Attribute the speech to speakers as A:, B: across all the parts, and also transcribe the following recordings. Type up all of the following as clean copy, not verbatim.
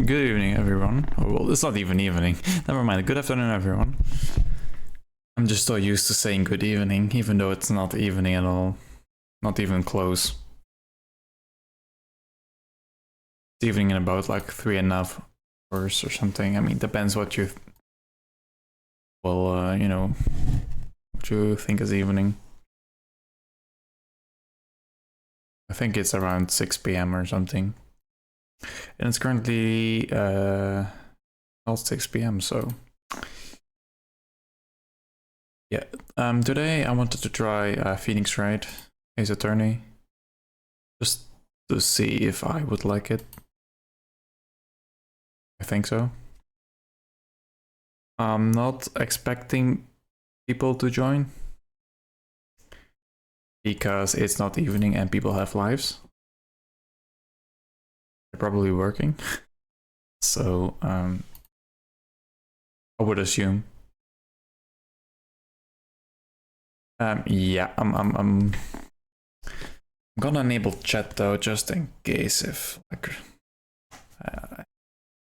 A: Good evening, everyone. Oh, well, it's not even evening. Never mind. Good afternoon, everyone. I'm just so used to saying good evening, even though it's not evening at all. Not even close. It's evening in about like 3.5 hours or something. I mean, depends what you... you know, what you think is evening. I think it's around 6 p.m. or something. And it's currently not 6 p.m. so yeah. Today I wanted to try Phoenix Wright, Ace Attorney, just to see if I would like it. I think so. I'm not expecting people to join because it's not evening and people have lives. They're probably working. So I would assume. Yeah, I'm gonna enable chat though, just in case if like I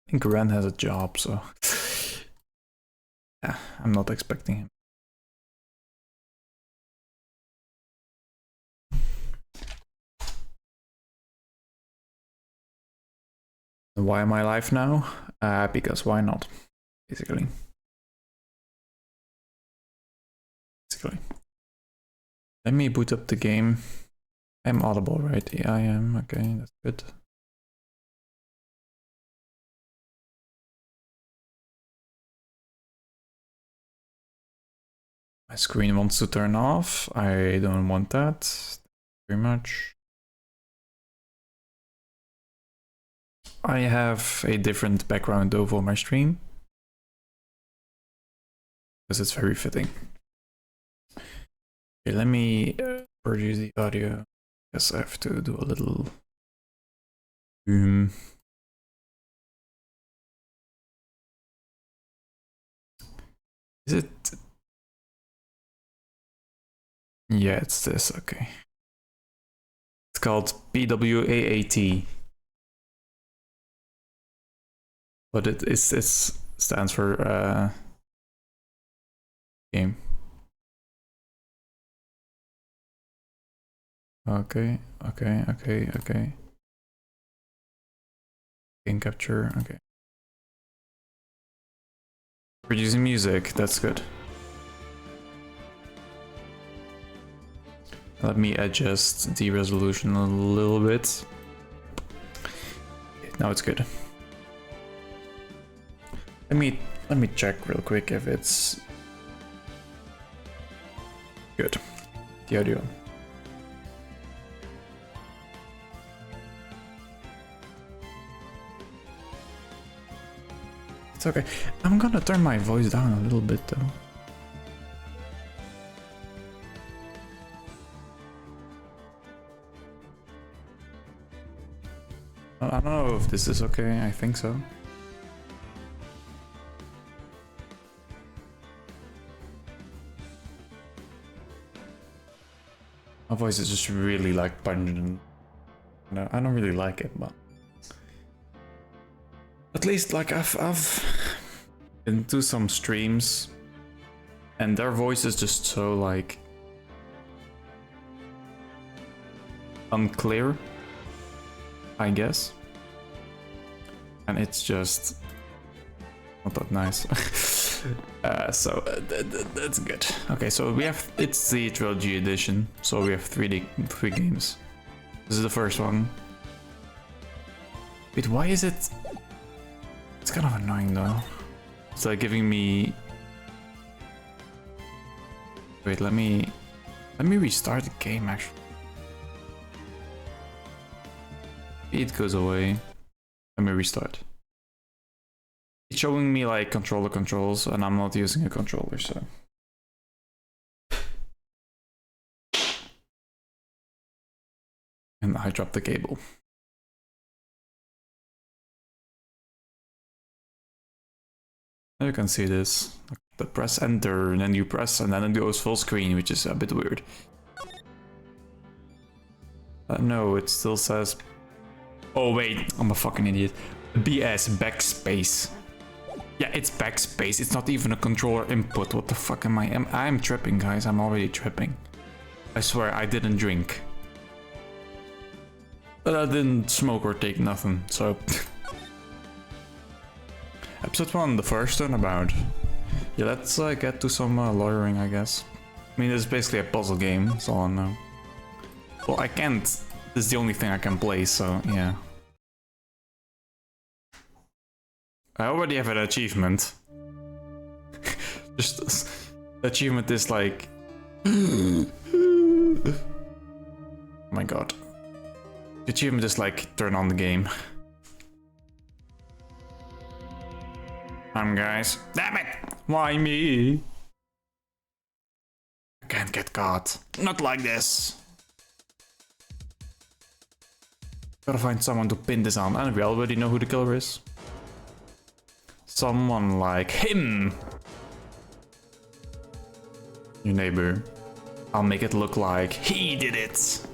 A: think Ren has a job, so yeah, I'm not expecting him. Why am I live now? Because why not? Basically. Let me boot up the game. I'm audible, right? Yeah, I am. Okay, that's good. My screen wants to turn off. I don't want that very much. I have a different background though for my stream, because it's very fitting. Okay, let me produce the audio. Guess I have to do a little boom. Is it? Yeah, it's this. Okay. It's called PWAAT, but it stands for game. Okay. Game capture. Okay. Producing music. That's good. Let me adjust the resolution a little bit. Now it's good. Let me check real quick if it's good. The audio. It's okay. I'm gonna turn my voice down a little bit though. I don't know if this is okay. I think so. My voice is just really like pungent. No, I don't really like it, but at least like I've been to some streams and their voice is just so like unclear, I guess, and it's just not that nice. So that's good. Okay, so we have, it's the trilogy edition, so we have three games. This is the first one. Wait, why is it? It's kind of annoying though. It's like giving me. Wait, let me restart the game actually. It goes away. Let me restart. It's showing me like controller controls, and I'm not using a controller, so. And I dropped the cable. Now you can see this. The press enter, and then you press, and then it goes full screen, which is a bit weird. No, it still says. Oh wait, I'm a fucking idiot. BS, backspace. Yeah, it's backspace. It's not even a controller input. What the fuck am I? I'm tripping, guys. I'm already tripping. I swear, I didn't drink. But I didn't smoke or take nothing, so... Episode 1, the first turnabout. Yeah, let's get to some lawyering, I guess. I mean, it's basically a puzzle game, that's all I know. Well, I can't... This is the only thing I can play, so yeah. I already have an achievement. Just... The achievement is like... Oh my god. The achievement is like, turn on the game. Guys. Damn it! Why me? I can't get caught. Not like this. Gotta find someone to pin this on, and we already know who the killer is. Someone like him. Your neighbor. I'll make it look like he did it.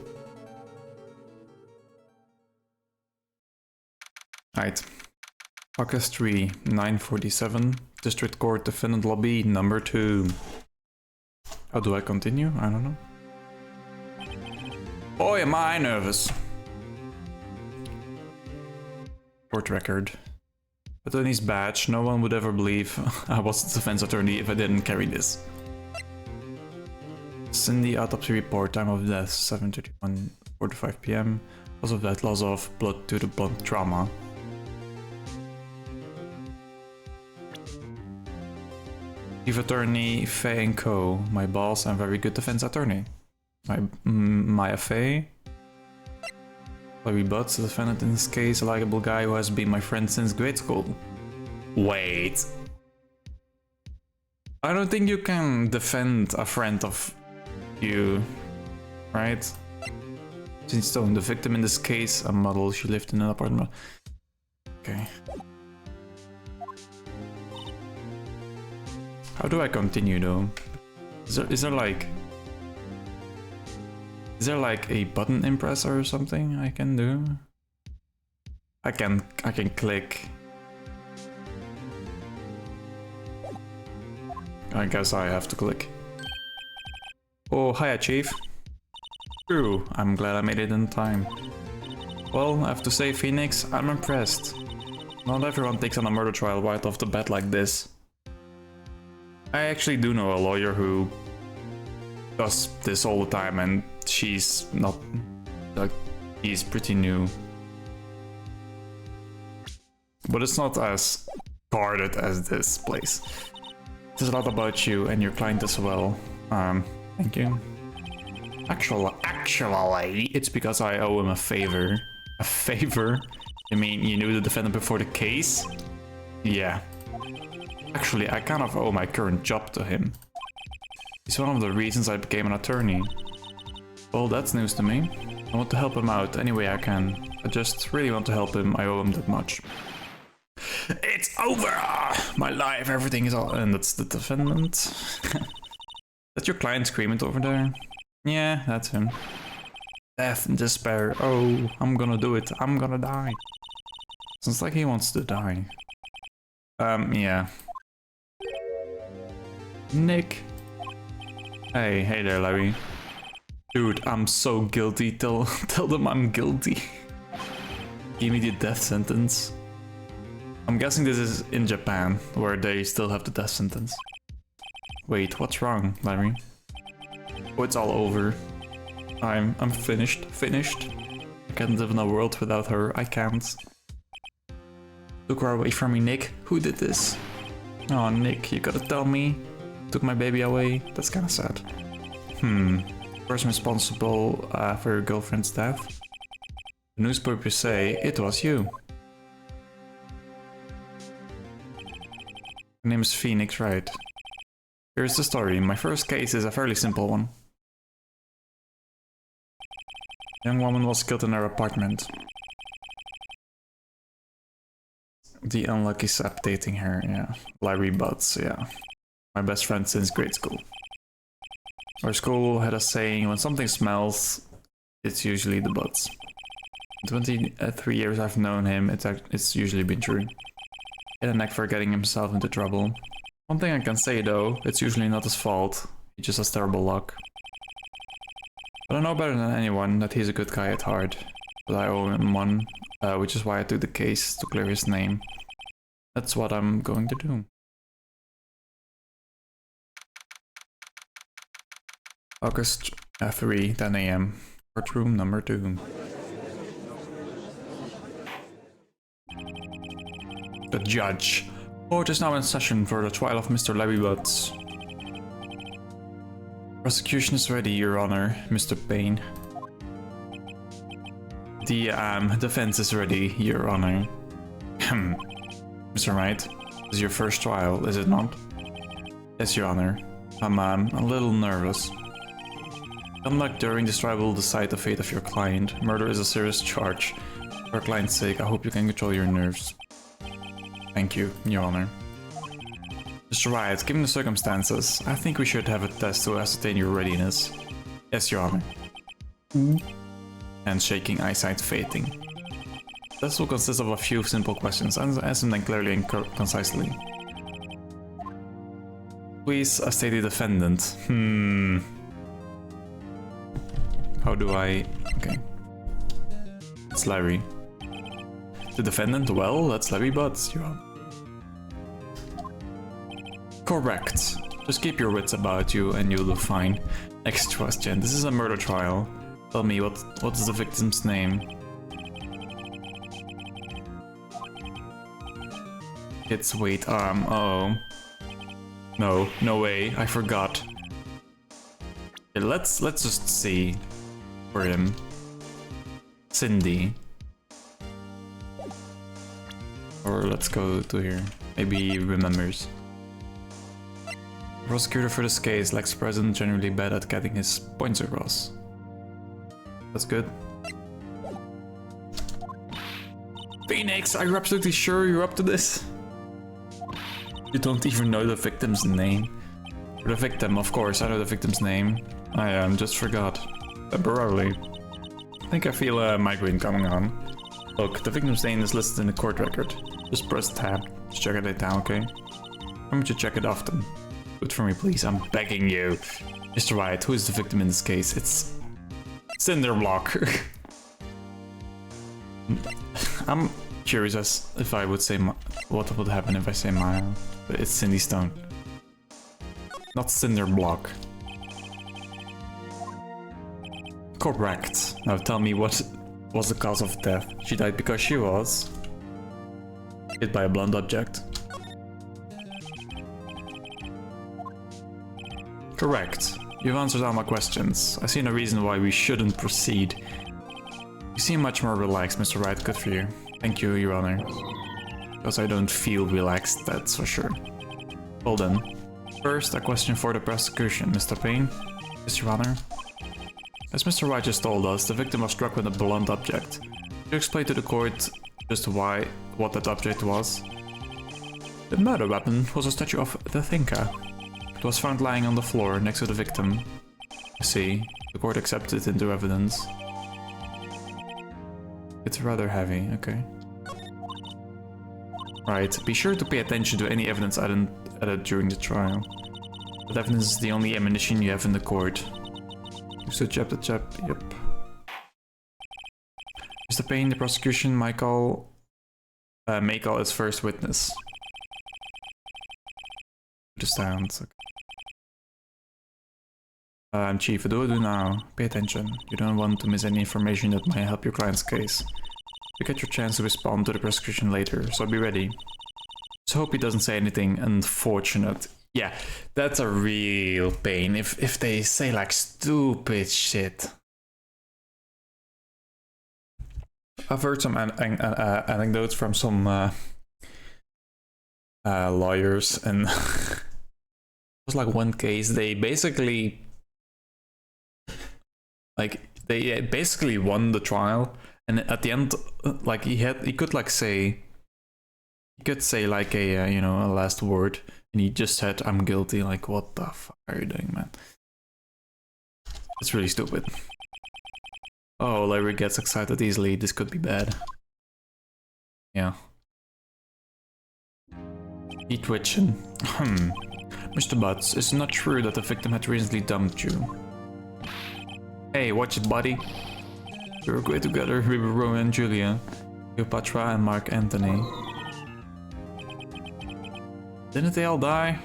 A: Right. August 3, 9:47. District Court Defendant Lobby number 2. How do I continue? I don't know. Boy, am I nervous. Court record. Attorney's badge. No one would ever believe I was the defense attorney if I didn't carry this. Cindy autopsy report. Time of death 7:31:45 p.m. Cause of death, loss of blood due to blunt trauma. Chief Attorney Faye & Co. My boss and very good defense attorney. My FA. Larry Butts, the defendant in this case, a likable guy who has been my friend since grade school. Wait. I don't think you can defend a friend of you, right? Since Stone, the victim in this case, a model, she lived in an apartment. Okay. How do I continue though? Is there like a button impress or something I can do? I can click. I guess I have to click. Oh, hiya, Chief. True, I'm glad I made it in time. Well, I have to say, Phoenix, I'm impressed. Not everyone takes on a murder trial right off the bat like this. I actually do know a lawyer who does this all the time, and she's not... like, she's pretty new. But it's not as guarded as this place. There's a lot about you and your client as well. Thank you. Actually, it's because I owe him a favor. A favor? You mean you knew the defendant before the case? Yeah. Actually, I kind of owe my current job to him. He's one of the reasons I became an attorney. Well, that's news to me. I want to help him out any way I can. I just really want to help him. I owe him that much. It's over! My life, everything is all... And that's the defendant. That's your client screaming over there? Yeah, that's him. Death and despair. Oh, I'm gonna do it. I'm gonna die. Sounds like he wants to die. Yeah. Nick. Hey there, Larry. Dude, I'm so guilty. Tell them I'm guilty. Give me the death sentence. I'm guessing this is in Japan, where they still have the death sentence. Wait, what's wrong, Larry? Oh, it's all over. I'm finished. I can't live in a world without her. I can't. Took her away from me, Nick. Who did this? Oh, Nick, you gotta tell me. Took my baby away. That's kinda sad. Person responsible for your girlfriend's death? The newspapers say it was you. Her name is Phoenix, Wright. Here's the story. My first case is a fairly simple one. A young woman was killed in her apartment. The unlucky sap dating her, yeah. Larry Butts, yeah. My best friend since grade school. Our school had a saying, when something smells, it's usually the butts. 23 years I've known him, it's usually been true. He had a knack for getting himself into trouble. One thing I can say though, it's usually not his fault. He just has terrible luck. But I know better than anyone that he's a good guy at heart. But I owe him one, which is why I took the case to clear his name. That's what I'm going to do. August 3, 10 AM. Courtroom number 2. The judge. Court is now in session for the trial of Mr. Larry Butts. Prosecution is ready, Your Honor, Mr. Payne. The defense is ready, Your Honor. Mr. Wright, this is your first trial, is it not? Yes, Your Honor. I'm a little nervous. Conduct during this trial will decide the fate of your client. Murder is a serious charge. For your client's sake, I hope you can control your nerves. Thank you, Your Honor. Mr. Wright, given the circumstances, I think we should have a test to ascertain your readiness. Yes, Your Honor. Handshaking, eyesight fading. This will consist of a few simple questions. Answer them clearly and concisely. Please state the defendant. How do I... Okay. It's Larry. The defendant? Well, that's Larry Butts, Your Honor. Correct. Just keep your wits about you and you'll do fine. Next question. This is a murder trial. Tell me, what is the victim's name? It's weight arm. Uh-oh. No, no way. I forgot. Okay, let's just see for him. Cindy. Or let's go to here. Maybe he remembers. The prosecutor for this case lacks President generally bad at getting his points across. That's good. Phoenix, are you absolutely sure you're up to this? You don't even know the victim's name. The victim, of course, I know the victim's name. I just forgot. Temporarily. I think I feel a migraine coming on. Look, the victim's name is listed in the court record. Just press tab. Just check it down, okay? Remember to check it often. Do it for me, please. I'm begging you. Mr. Wright, who is the victim in this case? It's Cinderblock. I'm curious as if I would say what would happen if I say Maya. But it's Cindy Stone. Not Cinderblock. Correct. Now tell me what was the cause of death. She died because she was hit by a blunt object. Correct. You've answered all my questions. I see no reason why we shouldn't proceed. You seem much more relaxed, Mr. Wright. Good for you. Thank you, Your Honor. Because I don't feel relaxed, that's for sure. Well then. First, a question for the prosecution. Mr. Payne? Yes, Your Honor. As Mr. Wright just told us, the victim was struck with a blunt object. Could you explain to the court just what that object was? The murder weapon was a statue of the Thinker. It was found lying on the floor next to the victim. I see. The court accepted it into evidence. It's rather heavy, okay. Right, be sure to pay attention to any evidence added during the trial. That evidence is the only ammunition you have in the court. So chapter, yep. Mr. Payne, the prosecution, may call its first witness. The sounds. Chief, what do I do now? Pay attention. You don't want to miss any information that might help your client's case. You get your chance to respond to the prosecution later, so be ready. Just hope he doesn't say anything unfortunate. Yeah, that's a real pain if they say like stupid shit. I've heard some anecdotes from some lawyers, and it was like one case they basically won the trial, and at the end, like he could say like a you know, a last word. And he just said, "I'm guilty." Like, what the fuck are you doing, man? It's really stupid. Oh, Larry gets excited easily. This could be bad. Yeah. He twitching. Mr. Butts, it's not true that the victim had recently dumped you. Hey, watch it, buddy. We were great together. We were Romeo and Julia, Cleopatra and Mark Antony. Didn't they all die?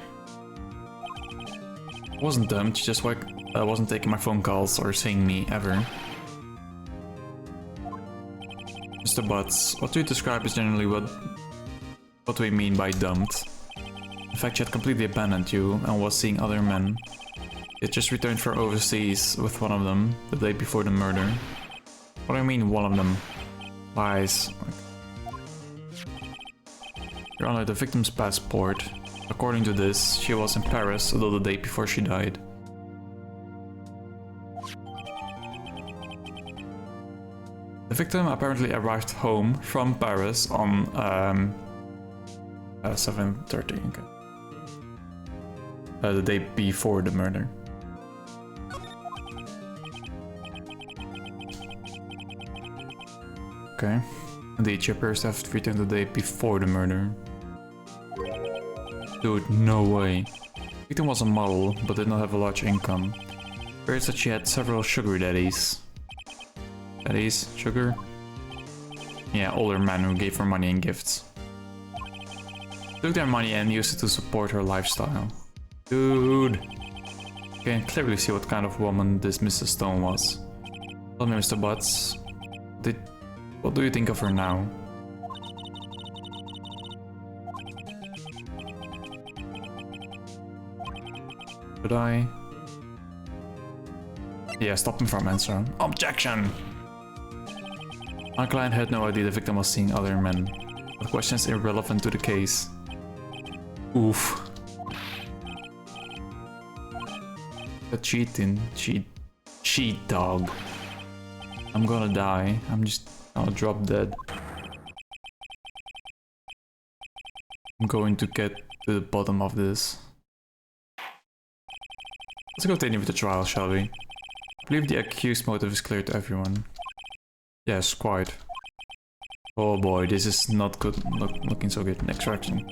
A: I wasn't dumped, just like I wasn't taking my phone calls or seeing me ever. Mr. Butts, what do you describe as generally what we mean by dumped? In fact, she had completely abandoned you and was seeing other men. She had just returned from overseas with one of them the day before the murder. What do I mean, one of them? Lies. Your Honor, the victim's passport. According to this, she was in Paris although the day before she died. The victim apparently arrived home from Paris on 7:30. Okay. The day before the murder. Okay. Indeed, she appears to have returned the day before the murder. Dude, no way. The victim was a model, but did not have a large income. It appears that she had several sugar daddies. Daddies? Sugar? Yeah, older men who gave her money and gifts. Took their money and used it to support her lifestyle. Dude! You can clearly see what kind of woman this Mrs. Stone was. Tell me, Mr. Butts, what do you think of her now? Should I? Yeah, stop him from answering. Objection! My client had no idea the victim was seeing other men. The question is irrelevant to the case. Oof. A cheating. Cheat dog. I'm gonna die. I'm just gonna drop dead. I'm going to get to the bottom of this. Let's continue with the trial, shall we? I believe the accused motive is clear to everyone. Yes, quite. Oh boy, this is not good. Looking so good. Next question.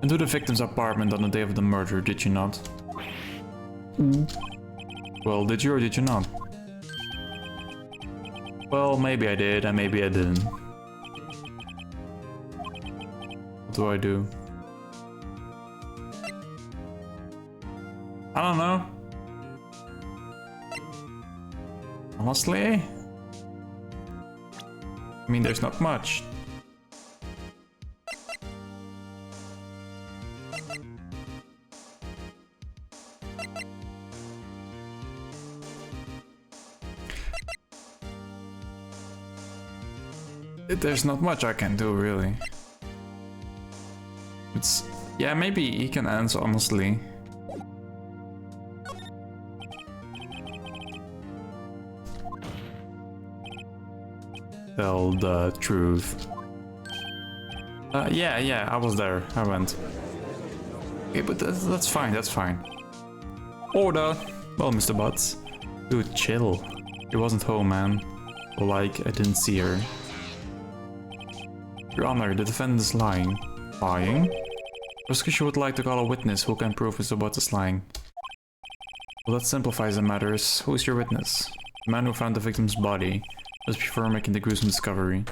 A: Into the victim's apartment on the day of the murder, did you not? Well, did you or did you not? Well, maybe I did and maybe I didn't. What do I do? I don't know. Honestly? I mean, there's not much. There's not much I can do, really. It's... yeah, maybe he can answer honestly. Tell the truth. Yeah, I was there. I went. Okay, but that's fine, that's fine. Order! Well, Mr. Butts. Dude, chill. She wasn't home, man. Like, I didn't see her. Your Honor, the defendant is lying. Lying? Prosecution would like to call a witness who can prove Mr. Butts is lying. Well, that simplifies the matters. Who is your witness? The man who found the victim's body, just before making the gruesome discovery.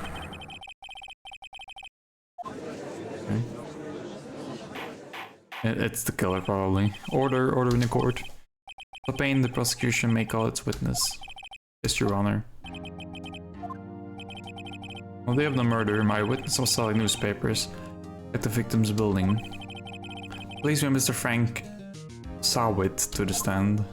A: Okay. It's the killer, probably. Order in the court. The pain, the prosecution may call its witness. Yes, Your Honor. On the day of the murder, my witness was selling newspapers at the victim's building. Please bring Mr. Frank Sawit to the stand.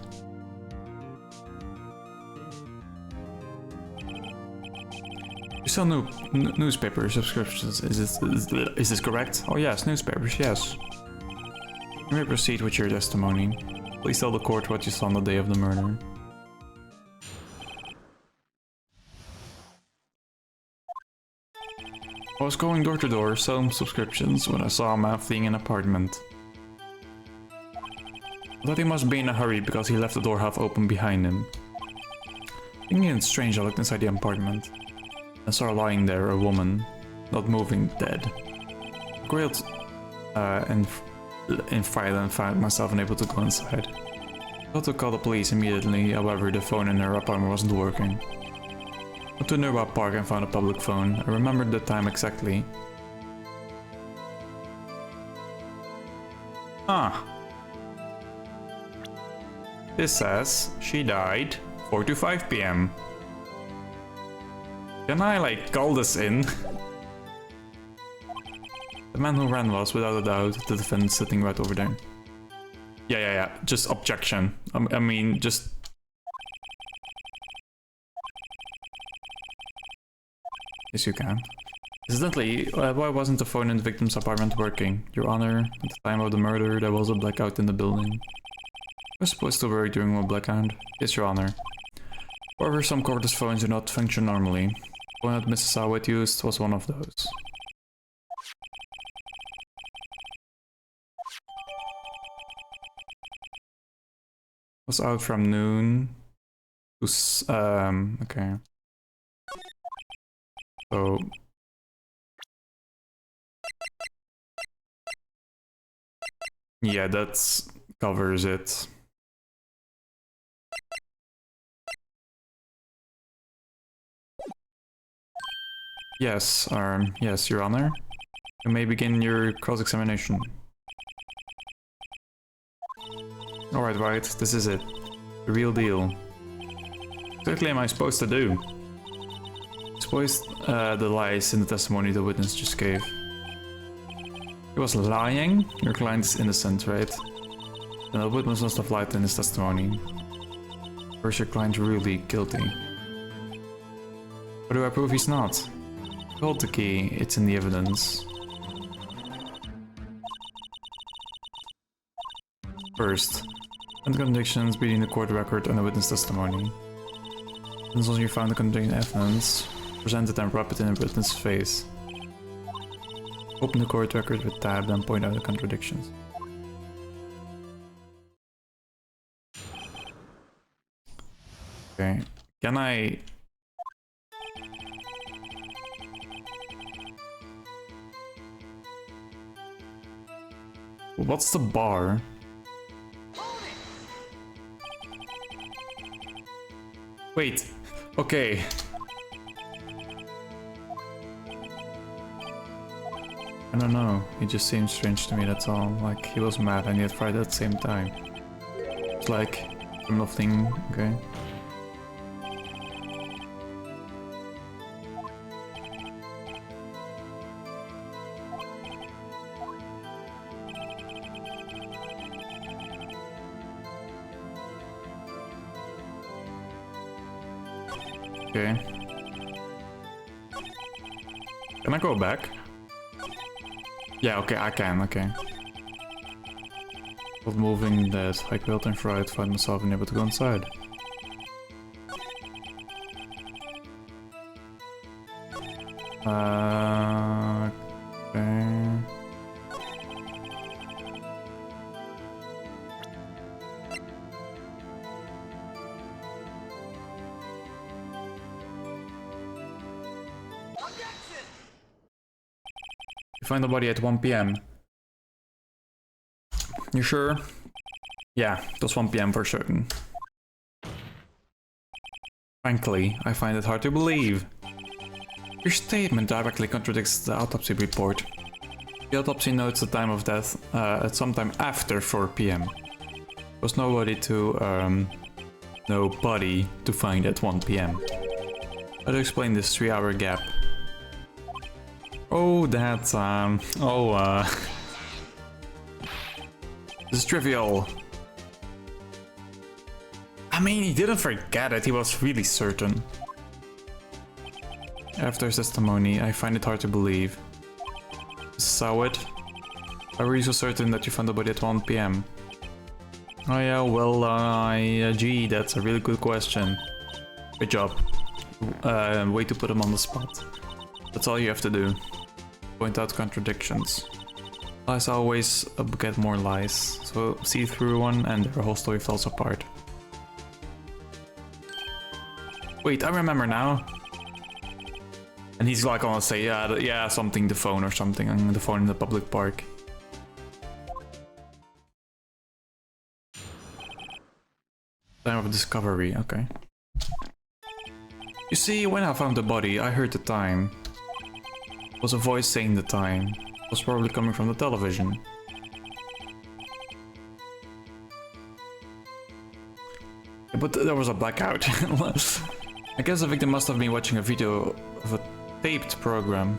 A: You sell newspaper subscriptions. Is this correct? Oh yes, newspapers, yes. You may proceed with your testimony. Please tell the court what you saw on the day of the murder. I was going door to door selling subscriptions when I saw a man fleeing an apartment. I thought he must be in a hurry because he left the door half open behind him. Thinking it's strange, I looked inside the apartment. I saw her lying there, a woman, not moving, dead. I grilled in fright and found myself unable to go inside. I thought to call the police immediately, however the phone in her apartment wasn't working. I went to a nearby park and found a public phone. I remembered the time exactly. Ah. This says she died 4 to 5 p.m. Can I like call this in? The man who ran was, without a doubt, the defendant sitting right over there. Yeah. Just objection. I mean, just... Yes, you can. Incidentally, why wasn't the phone in the victim's apartment working? Your Honor, at the time of the murder, there was a blackout in the building. We're supposed to work during a blackout. Yes, Your Honor. However, some cordless phones do not function normally. The one that Mrs. Howard used was one of those. Was out from noon to okay. So yeah, that covers it. Yes, yes, Your Honor. You may begin your cross-examination. Alright, Wright, this is it. The real deal. What exactly am I supposed to do? Suppose the lies in the testimony the witness just gave. He was lying? Your client is innocent, right? Then the witness must have lied in his testimony. Or is your client really guilty? How do I prove he's not? Hold the key, it's in the evidence. First, find the contradictions between the court record and the witness testimony. As long as you found the contradicting evidence, present it and rub it in the witness' face. Open the court record with tab, then point out the contradictions. Okay, can I... What's the bar? Wait, okay. I don't know, it just seems strange to me, that's all. Like, he was mad and yet fried at the same time. It's like, criminal thing, okay. Okay. Can I go back? Yeah, okay, I can, okay. While moving that, I quilled and fried, find myself unable to go inside. Okay. You find the body at 1 p.m. You sure? Yeah, it was 1 p.m. for certain. Frankly, I find it hard to believe. Your statement directly contradicts the autopsy report. The autopsy notes the time of death at sometime after 4 p.m. There was nobody to find at 1 p.m. How to explain this 3-hour gap? Oh, that's, this is trivial. I mean, he didn't forget it, he was really certain. After his testimony, I find it hard to believe. Saw it? How were you so certain that you found the body at 1 p.m.? Oh yeah, well, gee, that's a really good question. Good job. Way to put him on the spot. That's all you have to do. Point out contradictions. Lies always get more lies, so see through one and their whole story falls apart. Wait, I remember now. And he's like gonna say, yeah, something, the phone or something, on the phone in the public park. Time of discovery, okay. You see, when I found the body, I heard the time. It was a voice saying the time. It was probably coming from the television. Yeah, but there was a blackout. I guess the victim must have been watching a video of a taped program.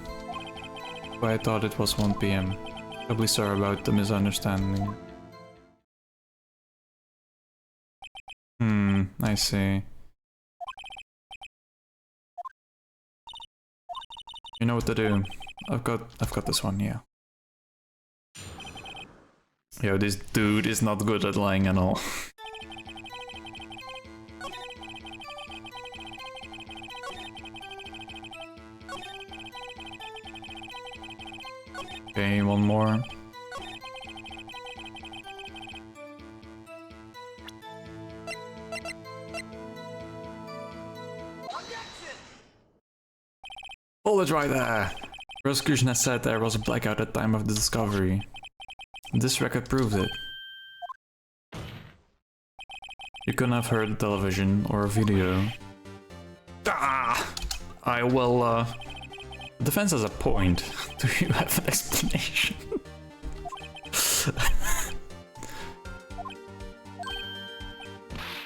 A: But I thought it was 1 PM. Probably sorry about the misunderstanding. I see. You know what to do. I've got this one, yeah. Yo, this dude is not good at lying at all. Okay, one more. Hold it right there! Prosecution has said there was a blackout at the time of the discovery. This record proves it. You couldn't have heard the television or a video. Ah! I will, The defense has a point. Do you have an explanation?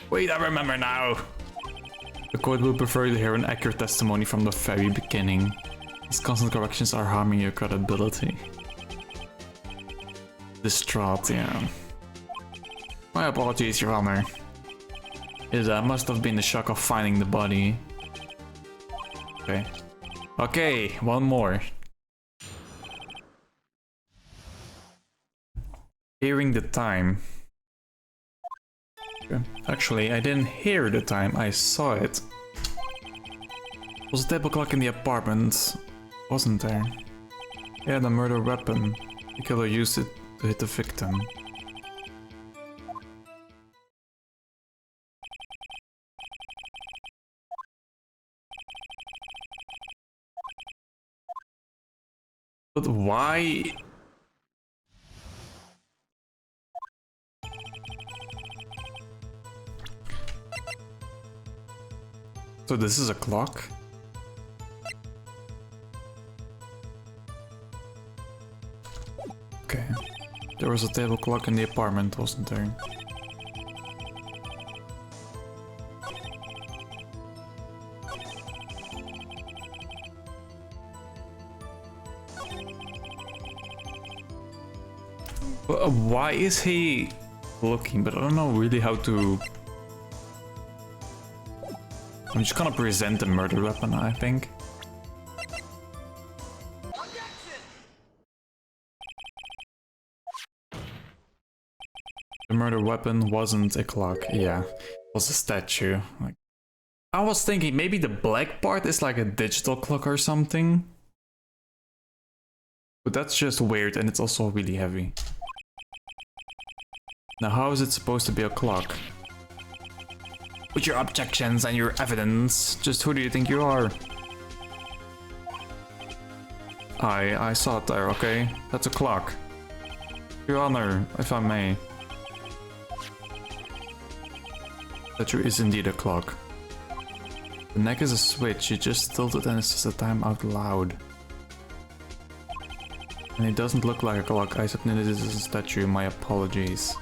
A: Wait, I remember now! The court will prefer to hear an accurate testimony from the very beginning. These constant corrections are harming your credibility. Distraught, yeah. My apologies, Your Honor. It must have been the shock of finding the body. Okay. Okay, one more. Hearing the time. Okay. Actually, I didn't hear the time, I saw it. There was a table clock in the apartment, wasn't there? Yeah, the murder weapon. The killer used it to hit the victim. But why? So this is a clock? Okay. There was a table clock in the apartment, wasn't there? Why is he looking? But I don't know really how to... I'm just gonna present the murder weapon, I think. The murder weapon wasn't a clock, yeah. It was a statue. Like, I was thinking maybe the black part is like a digital clock or something. But that's just weird and it's also really heavy. Now how is it supposed to be a clock? With your objections and your evidence, just who do you think you are? I saw it there, okay? That's a clock. Your Honor, if I may. That is indeed a clock. The neck is a switch, you just tilted and it says the time out loud. And it doesn't look like a clock, I submitted it as a statue, my apologies.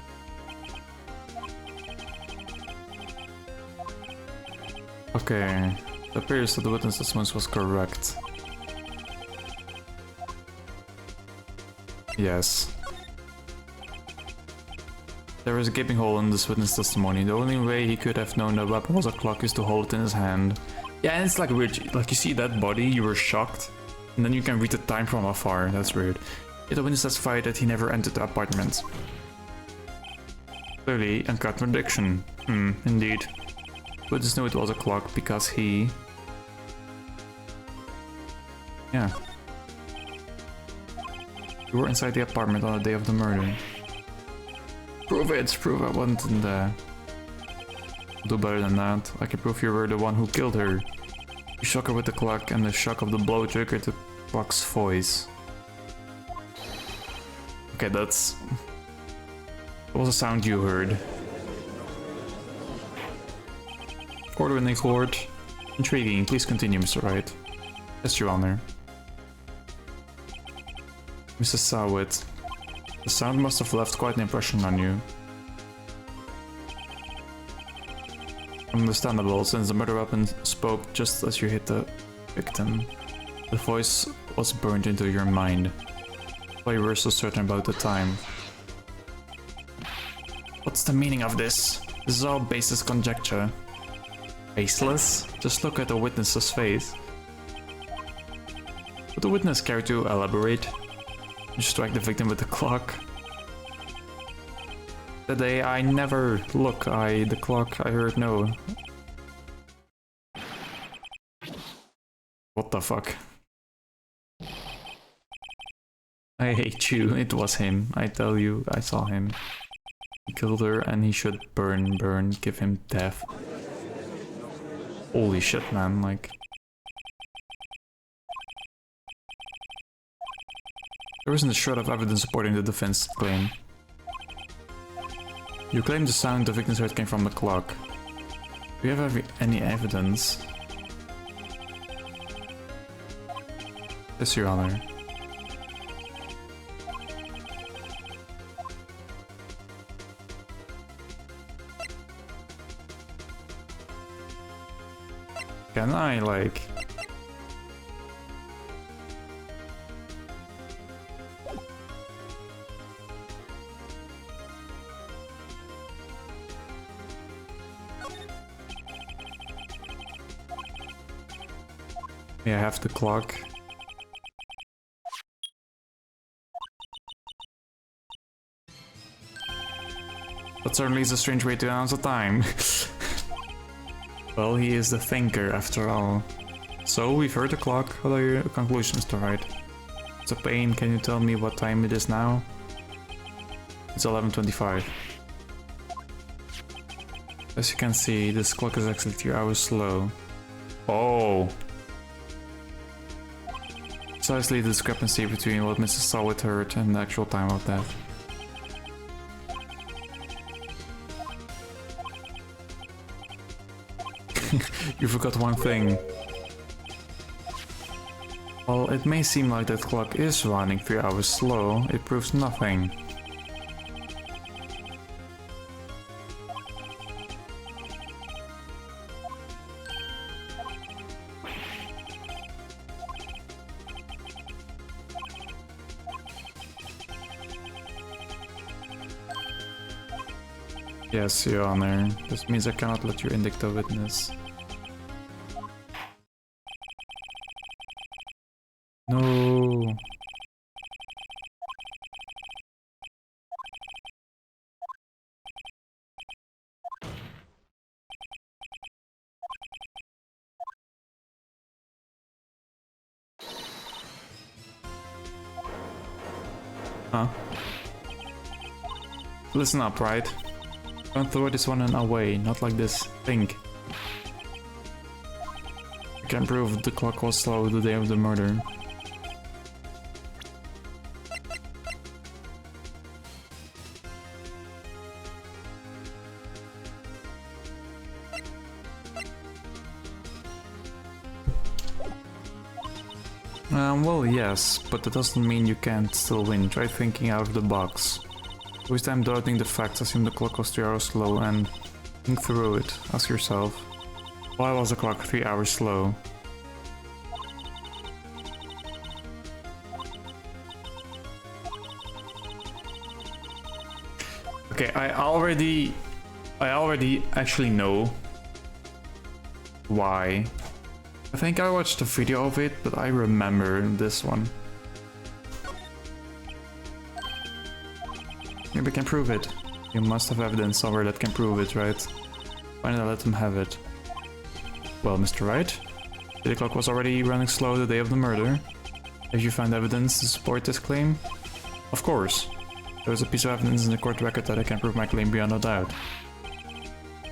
A: Okay, it appears that the witness testimony was correct. Yes. There is a gaping hole in this witness testimony. The only way he could have known the weapon was a clock is to hold it in his hand. Yeah, and it's like weird. Like you see that body, you were shocked. And then you can read the time from afar. That's weird. Yet the witness testified that he never entered the apartment. Clearly a contradiction. Indeed. Witness knew it was a clock because he... Yeah. You were inside the apartment on the day of the murder. Prove it! Prove I wasn't in there. Do better than that. I can prove you were the one who killed her. You shock her with the clock, and the shock of the blow triggered the clock's voice. Okay, that's... What was the sound you heard? Order in the court. Intriguing. Please continue, Mr. Wright. Yes, Your Honor. Mrs. Sawit. The sound must have left quite an impression on you. Understandable, since the murder weapon spoke just as you hit the victim. The voice was burned into your mind. Why you were so certain about the time. What's the meaning of this? This is all baseless conjecture. Baseless? Just look at the witness's face. Would the witness care to elaborate? You strike the victim with the clock. The day I never look, the clock, I heard no. What the fuck? I hate you, it was him, I tell you, I saw him. He killed her and he should burn, give him death. Holy shit, man, like... There isn't a shred of evidence supporting the defense claim. You claim the sound the victim's heard came from the clock. Do you have any evidence? Yes, Your Honor. Can I, like... Yeah, I have the clock. That certainly is a strange way to announce the time. Well, he is the thinker, after all. So, we've heard the clock. What are your conclusions, Mr. Wright? It's a pain. Can you tell me what time it is now? It's 11:25. As you can see, this clock is actually 3 hours slow. Oh! Precisely the discrepancy between what Mrs. Sawit heard and the actual time of death. You forgot one thing. While it may seem like that clock is running 3 hours slow, it proves nothing. Yes, Your Honor. This means I cannot let you indict a witness. No. Huh? Listen up, Wright. Don't throw this one away, not like this. Think. I can prove the clock was slow the day of the murder. Well, yes, but that doesn't mean you can't still win. Try thinking out of the box. Waste time doubting the facts, assume the clock was 3 hours slow, and think through it. Ask yourself, why was the clock 3 hours slow? Okay, I already actually know why. I think I watched a video of it, but I remember this one. Maybe I can prove it. You must have evidence somewhere that can prove it, right? Why not let them have it? Well, Mr. Wright, the clock was already running slow the day of the murder. Have you found evidence to support this claim? Of course. There is a piece of evidence in the court record that I can prove my claim beyond a doubt.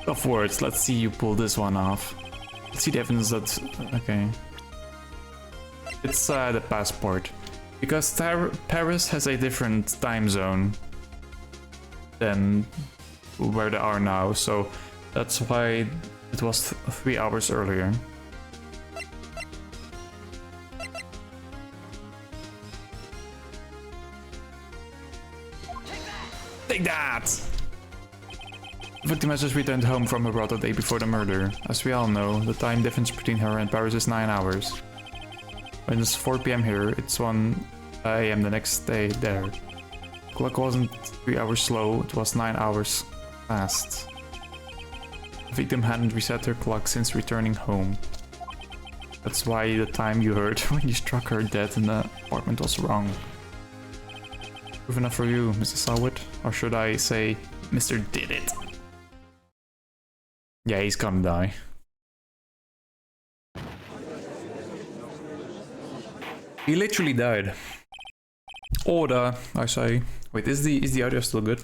A: Of words, let's see you pull this one off. Let's see the evidence that... Okay. It's the passport. Because Paris has a different time zone than where they are now, so that's why it was 3 hours earlier. Take that! The victim has just returned home from abroad the day before the murder. As we all know, the time difference between her and Paris is 9 hours. When it's 4 PM here, it's 1 AM the next day there. The clock wasn't 3 hours slow, it was 9 hours fast. The victim hadn't reset her clock since returning home. That's why the time you heard when you struck her dead in the apartment was wrong. Proof enough for you, Mr. Sawit? Or should I say, Mr. Did It? Yeah, he's gonna die. He literally died. Order, I say. Wait, is the audio still good?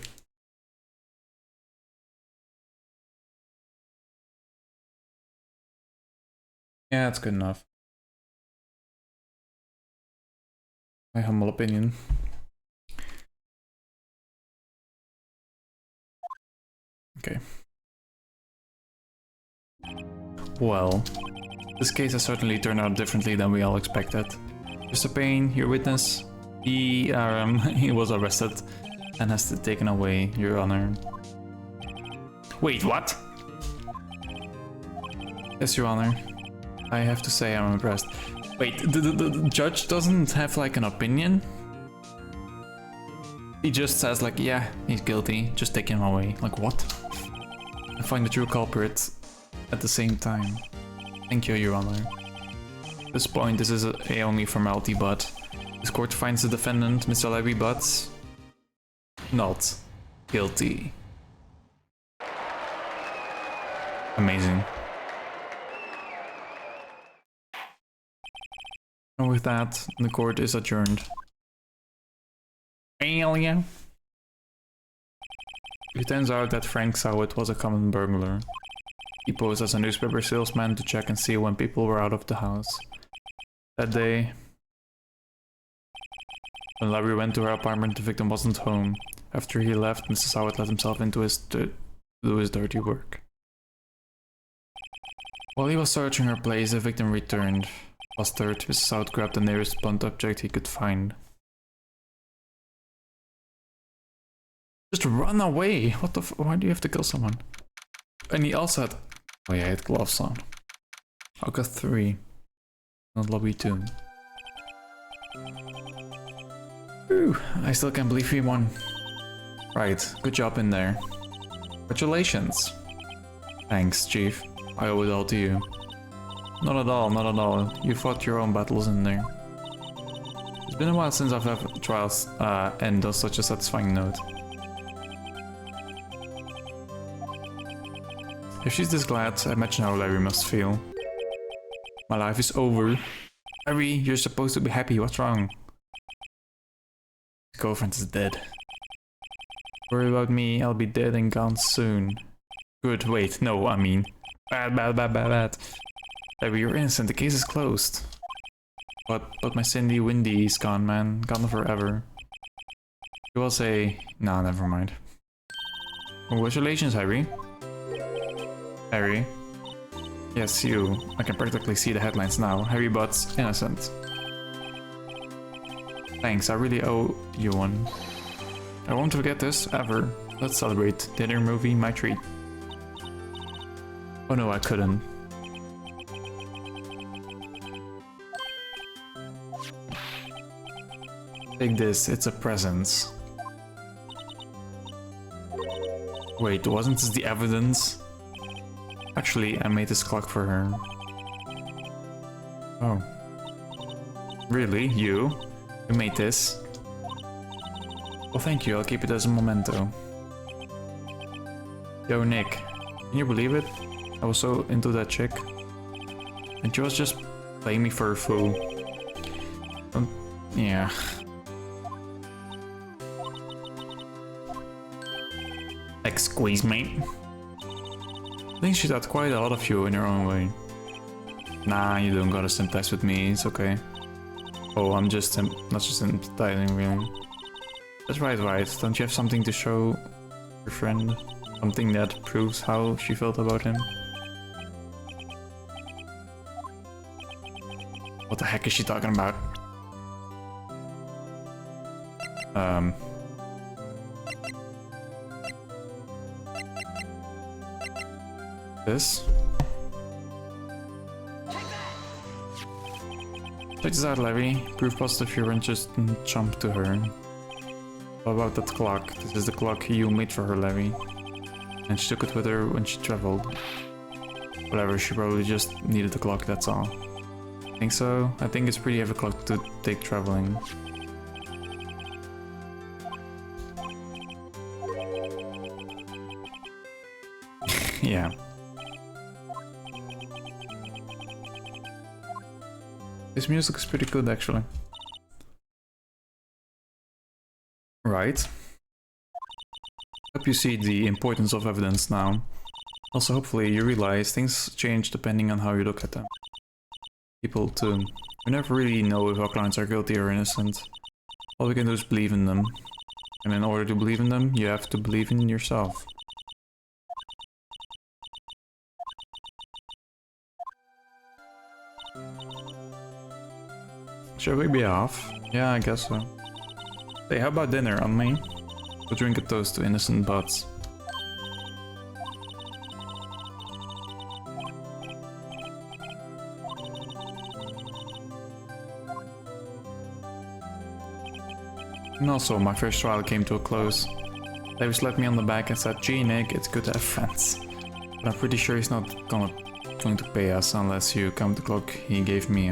A: Yeah, it's good enough. My humble opinion. Okay. Well, this case has certainly turned out differently than we all expected. Mr. Payne, your witness, he was arrested and has to be taken away, Your Honor. Wait, what? Yes, Your Honor. I have to say I'm impressed. Wait, the judge doesn't have like an opinion? He just says like, yeah, he's guilty, just take him away. Like what? I find the true culprit at the same time. Thank you, Your Honor. At this point, this is a only formality, but this court finds the defendant, Mr. Levy Butts, not guilty. Amazing. And with that, the court is adjourned. Alien. It turns out that Frank Sawit was a common burglar. He posed as a newspaper salesman to check and see when people were out of the house. That day, when Larry went to her apartment, the victim wasn't home. After he left, Mr. Sawit let himself into do his dirty work. While he was searching her place, the victim returned. Flustered, Mr. Sawit grabbed the nearest blunt object he could find. Just run away! What the why do you have to kill someone? And he also had... Oh yeah, he had gloves on. I got 3. Not lobby 2. Ooh, I still can't believe we won. Right, good job in there. Congratulations. Thanks, Chief. I owe it all to you. Not at all, not at all. You fought your own battles in there. It's been a while since I've had trials end on such a satisfying note. If she's this glad, I imagine how Larry must feel. My life is over. Larry, you're supposed to be happy, what's wrong? His girlfriend is dead. Worry about me, I'll be dead and gone soon. Good, wait, no, I mean... Bad. Larry, you're innocent, the case is closed. But my Cindy Windy is gone, man. Gone forever. You will say... Nah, never mind. Congratulations, Harry. Harry? Yes, you. I can practically see the headlines now. Harry Butts, innocent. Thanks, I really owe you one. I won't forget this, ever. Let's celebrate. Dinner, movie, my treat. Oh no, I couldn't. Take this, it's a present. Wait, wasn't this the evidence? Actually, I made this clock for her. Oh. Really? You? You made this? Well, thank you, I'll keep it as a memento. Yo, Nick. Can you believe it? I was so into that chick. And she was just playing me for a fool. Yeah. Like, squeeze, mate. think she thought quite a lot of you in her own way. Nah, you don't gotta sympathize with me, it's okay. Oh, I'm just not just sympathizing, really. That's right, Wright. Don't you have something to show your friend? Something that proves how she felt about him? What the heck is she talking about? This? Check this out, Levy. Proof positive you weren't just jump to her. What about that clock? This is the clock you made for her, Levy. And she took it with her when she traveled. Whatever, she probably just needed the clock, that's all. Think so? I think it's pretty heavy clock to take traveling. Yeah. This music is pretty good, actually. Right. Hope you see the importance of evidence now. Also, hopefully you realize things change depending on how you look at them. People too. We never really know if our clients are guilty or innocent. All we can do is believe in them. And in order to believe in them, you have to believe in yourself. Should we be off? Yeah, I guess so. Hey, how about dinner on me? We'll drink a toast to innocent butts. And also, my first trial came to a close. David slapped me on the back and said, "Gee, Nick, it's good to have friends." But I'm pretty sure he's not going to pay us unless you count the clock he gave me.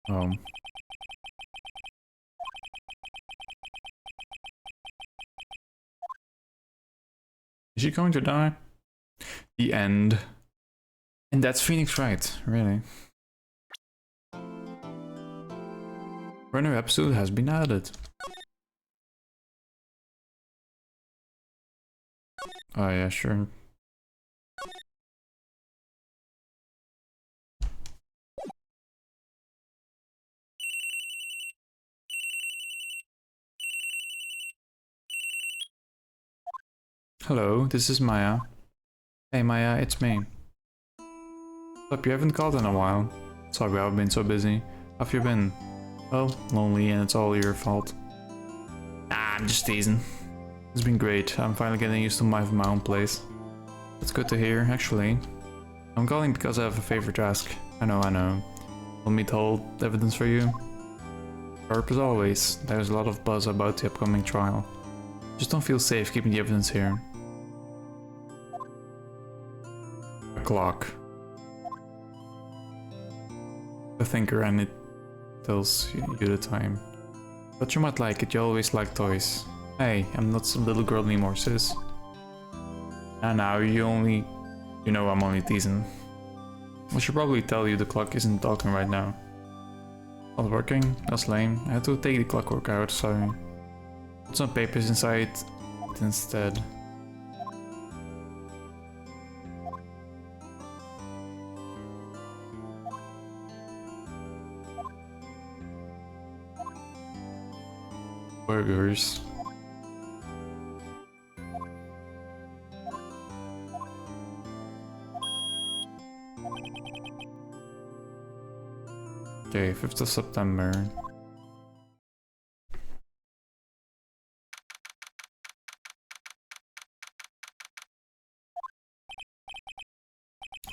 A: Oh. Is she going to die? The end. And that's Phoenix Wright, really. Runner episode has been added. Oh yeah, sure. Hello, this is Maya. Hey Maya, it's me. What's up, you haven't called in a while. Sorry, I've been so busy. How have you been? Well, lonely, and it's all your fault. Ah, I'm just teasing. It's been great. I'm finally getting used to my own place. That's good to hear, actually. I'm calling because I have a favor to ask. I know. Want me to hold evidence for you? Sharp as always. There's a lot of buzz about the upcoming trial. Just don't feel safe keeping the evidence here. A clock. A thinker, and it tells you the time. But you might like it, you always like toys. Hey, I'm not some little girl anymore, sis. Now you know I'm only teasing. I should probably tell you the clock isn't talking right now. Not working? That's lame. I had to take the clockwork out, sorry. Put some papers inside it instead. Burgers. Okay, 5th of September.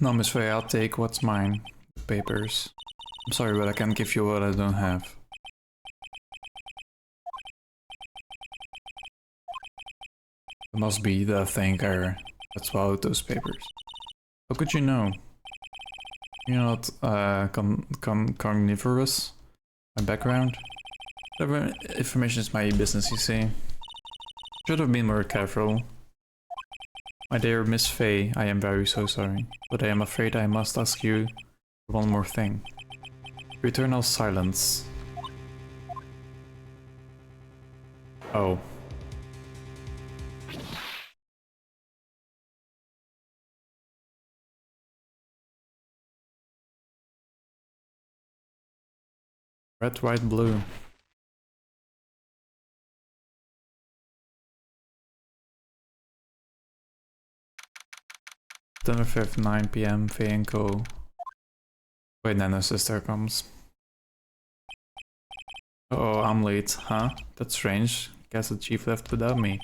A: No, Miss Faye, I'll take what's mine. The papers. I'm sorry, but I can't give you what I don't have. It must be the thinker that swallowed those papers. How could you know? You're not carnivorous? My background? Whatever information is my business, you see. Should have been more careful. My dear Miss Faye, I am very so sorry, but I am afraid I must ask you one more thing. Eternal silence. Oh. Red, white, blue. September 5th, 9 PM, Faye and Co. Wait, Nano's sister comes. Oh, I'm late, huh? That's strange. Guess the chief left without me.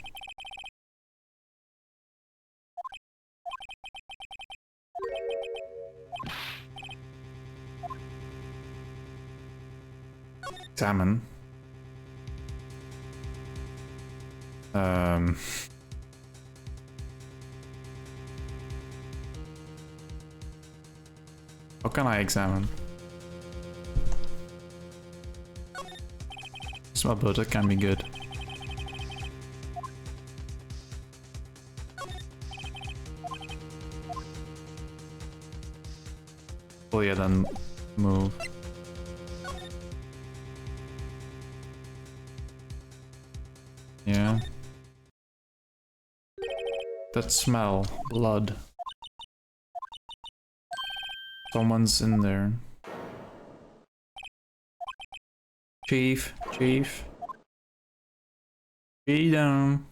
A: Examine. What can I examine? Small butter can be good. Oh yeah, then move. Yeah. That smell. Blood. Someone's in there. Chief. Chief. Be down.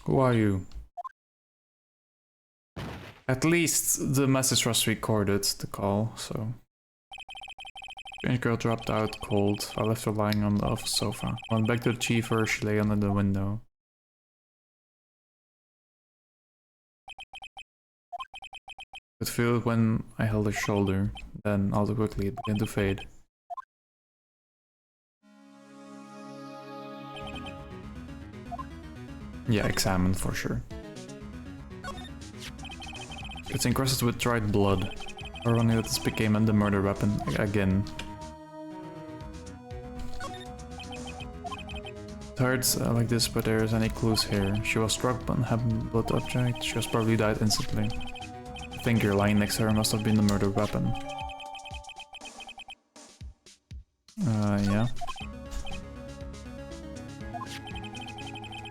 A: Who are you? At least the message was recorded, the call, so... Strange girl dropped out cold. I left her lying on the office sofa. Went back to the chief where she lay under the window. I could feel it when I held her shoulder. Then, all too quickly, it began to fade. Yeah, examine for sure. It's encrusted with dried blood. Ironic that this became the murder weapon again. It hurts like this, but there is any clues here. She was struck but had blood object. She was probably died instantly. The finger lying next to her must have been the murder weapon. Yeah.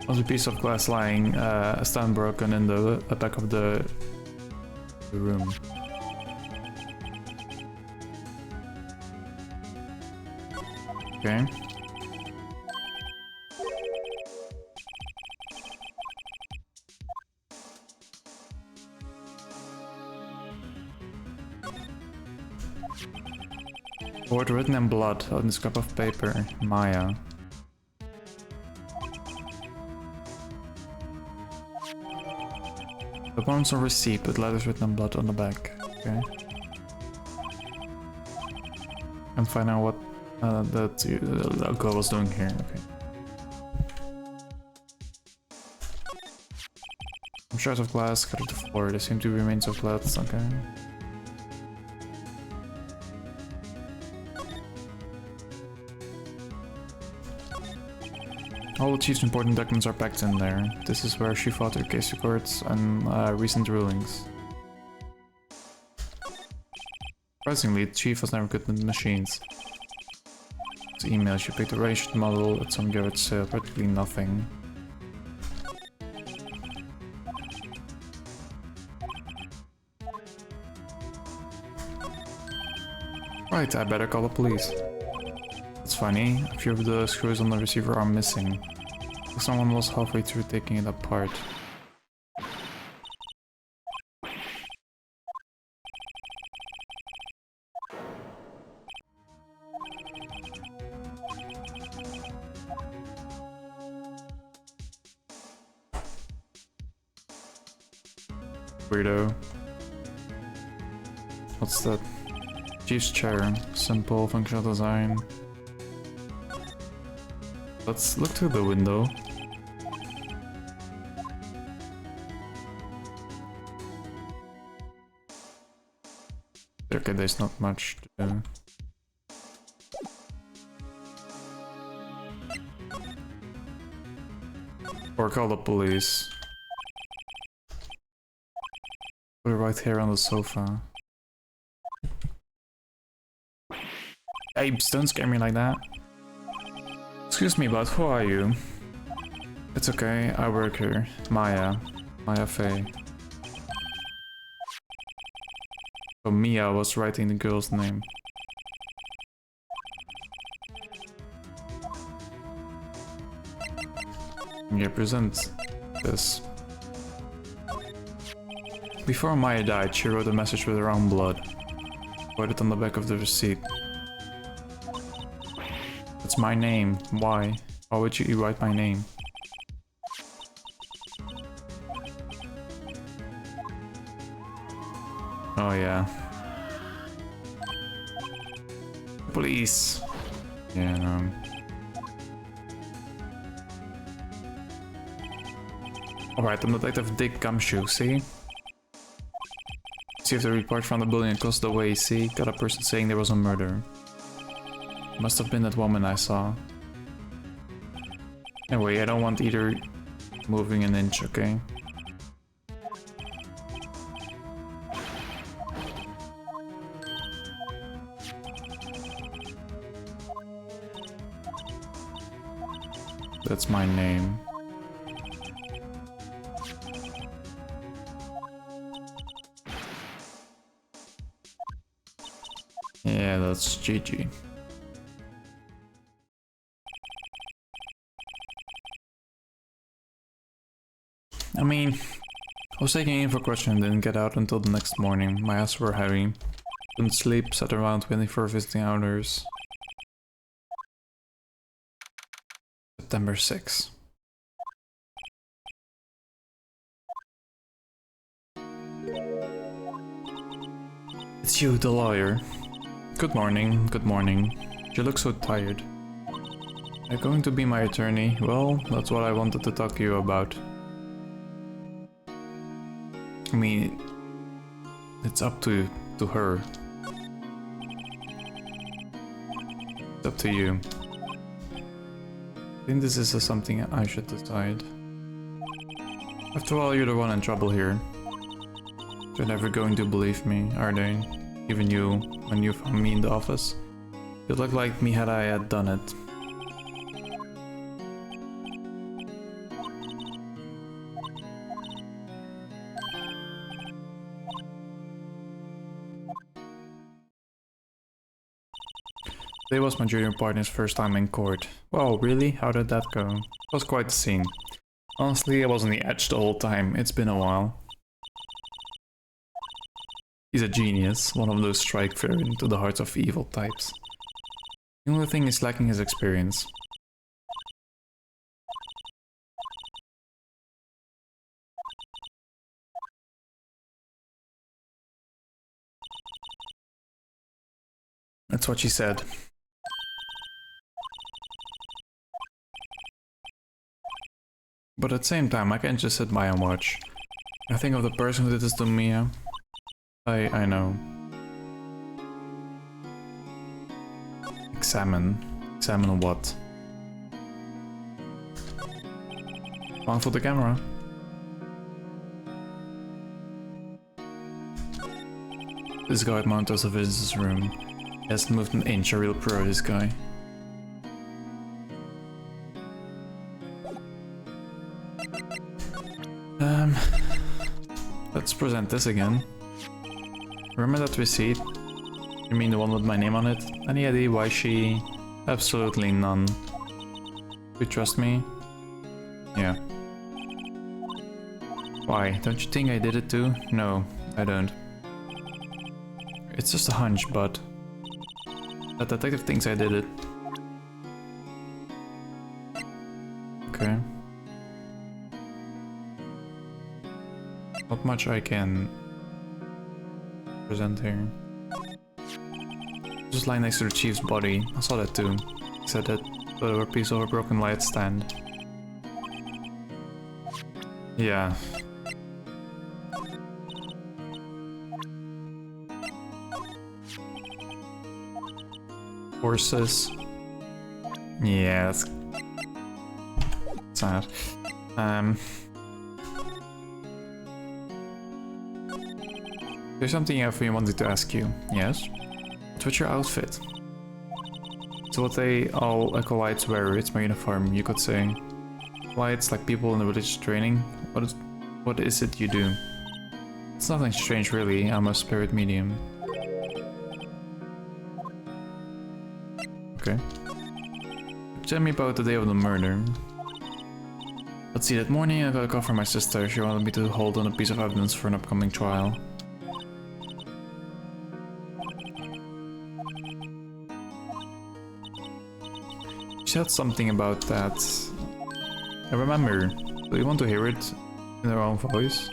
A: Was a piece of glass lying, a stand broken in the back of the room. Okay. Word written in blood on this scrap of paper. Maya. The one's a receipt with letters written in blood on the back. Okay. And find out what the girl was doing here. Okay. Some shards of glass scattered to the floor. There seem to be remains of blood. Okay. All the chief's important documents are packed in there. This is where she fought her case records and recent rulings. Surprisingly, the chief was never good with machines. The email, she picked a ranged model at some garage sale, practically nothing. Right, I better call the police. It's funny, a few of the screws on the receiver are missing. Someone was halfway through taking it apart. Weirdo. What's that? Chief's chair. Simple, functional design. Let's look through the window. Okay, there's not much to do. Or call the police. Put it right here on the sofa. Apes, don't scare me like that. Excuse me, but who are you? It's okay, I work here. Maya Fey. So Mia was writing the girl's name. Yeah, present this. Before Maya died, she wrote a message with her own blood. Wrote it on the back of the receipt. It's my name. Why? Why would you write my name? Oh yeah. Police. Yeah, no. Alright, I'm Detective Dick Gumshoe, see? Received a report from the building across the way, see? Got a person saying there was a murder. Must have been that woman I saw. Anyway, I don't want either moving an inch, okay? That's my name. Yeah, that's GG. I mean, I was taking in for question and didn't get out until the next morning. My eyes were heavy. Couldn't sleep, sat around waiting for visiting hours. September 6th. It's you, the lawyer. Good morning, good morning. You look so tired. You're going to be my attorney? Well, that's what I wanted to talk to you about. I mean, it's up to her. It's up to you. I think this is something I should decide. After all, you're the one in trouble here. They're never going to believe me, are they? Even you, when you found me in the office. You look like me had I had done it. Today was my junior partner's first time in court. Wow, really? How did that go? It was quite the scene. Honestly, I was on the edge the whole time. It's been a while. He's a genius, one of those strike fear into the hearts of evil types. The only thing is lacking his experience. That's what she said. But at the same time, I can't just sit by and watch. I think of the person who did this to Mia. I know. Examine. Examine what? One for the camera. This guy mounted us a visitor's room. He hasn't moved an inch, a real pro, this guy. Let's present this again. Remember that receipt? You mean the one with my name on it? Any idea why she... Absolutely none. You trust me? Yeah. Why? Don't you think I did it too? No, I don't. It's just a hunch, but... That detective thinks I did it. Okay. Not much I can present here. Just lying next to the chief's body. I saw that too. He said that there were pieces of a broken light stand. Yeah. Horses. Yeah, that's sad. There's something I wanted to ask you. Yes? What's with your outfit? So what they all acolytes wear, it's my uniform, you could say. Acolytes, like people in the religious training, what is it you do? It's nothing strange really, I'm a spirit medium. Okay. Tell me about the day of the murder. Let's see, that morning I got a call from my sister. She wanted me to hold on a piece of evidence for an upcoming trial. She said something about that. I remember. Do you want to hear it in her own voice?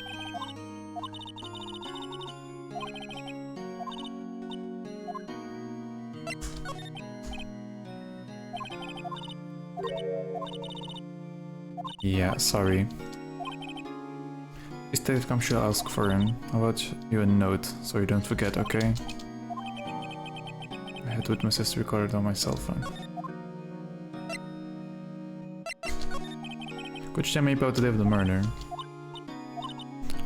A: Yeah, sorry. Please take come, she'll ask for him. How about you a note, so you don't forget, okay? I had with my sister recorded on my cell phone. Could you tell me about the day of the murder?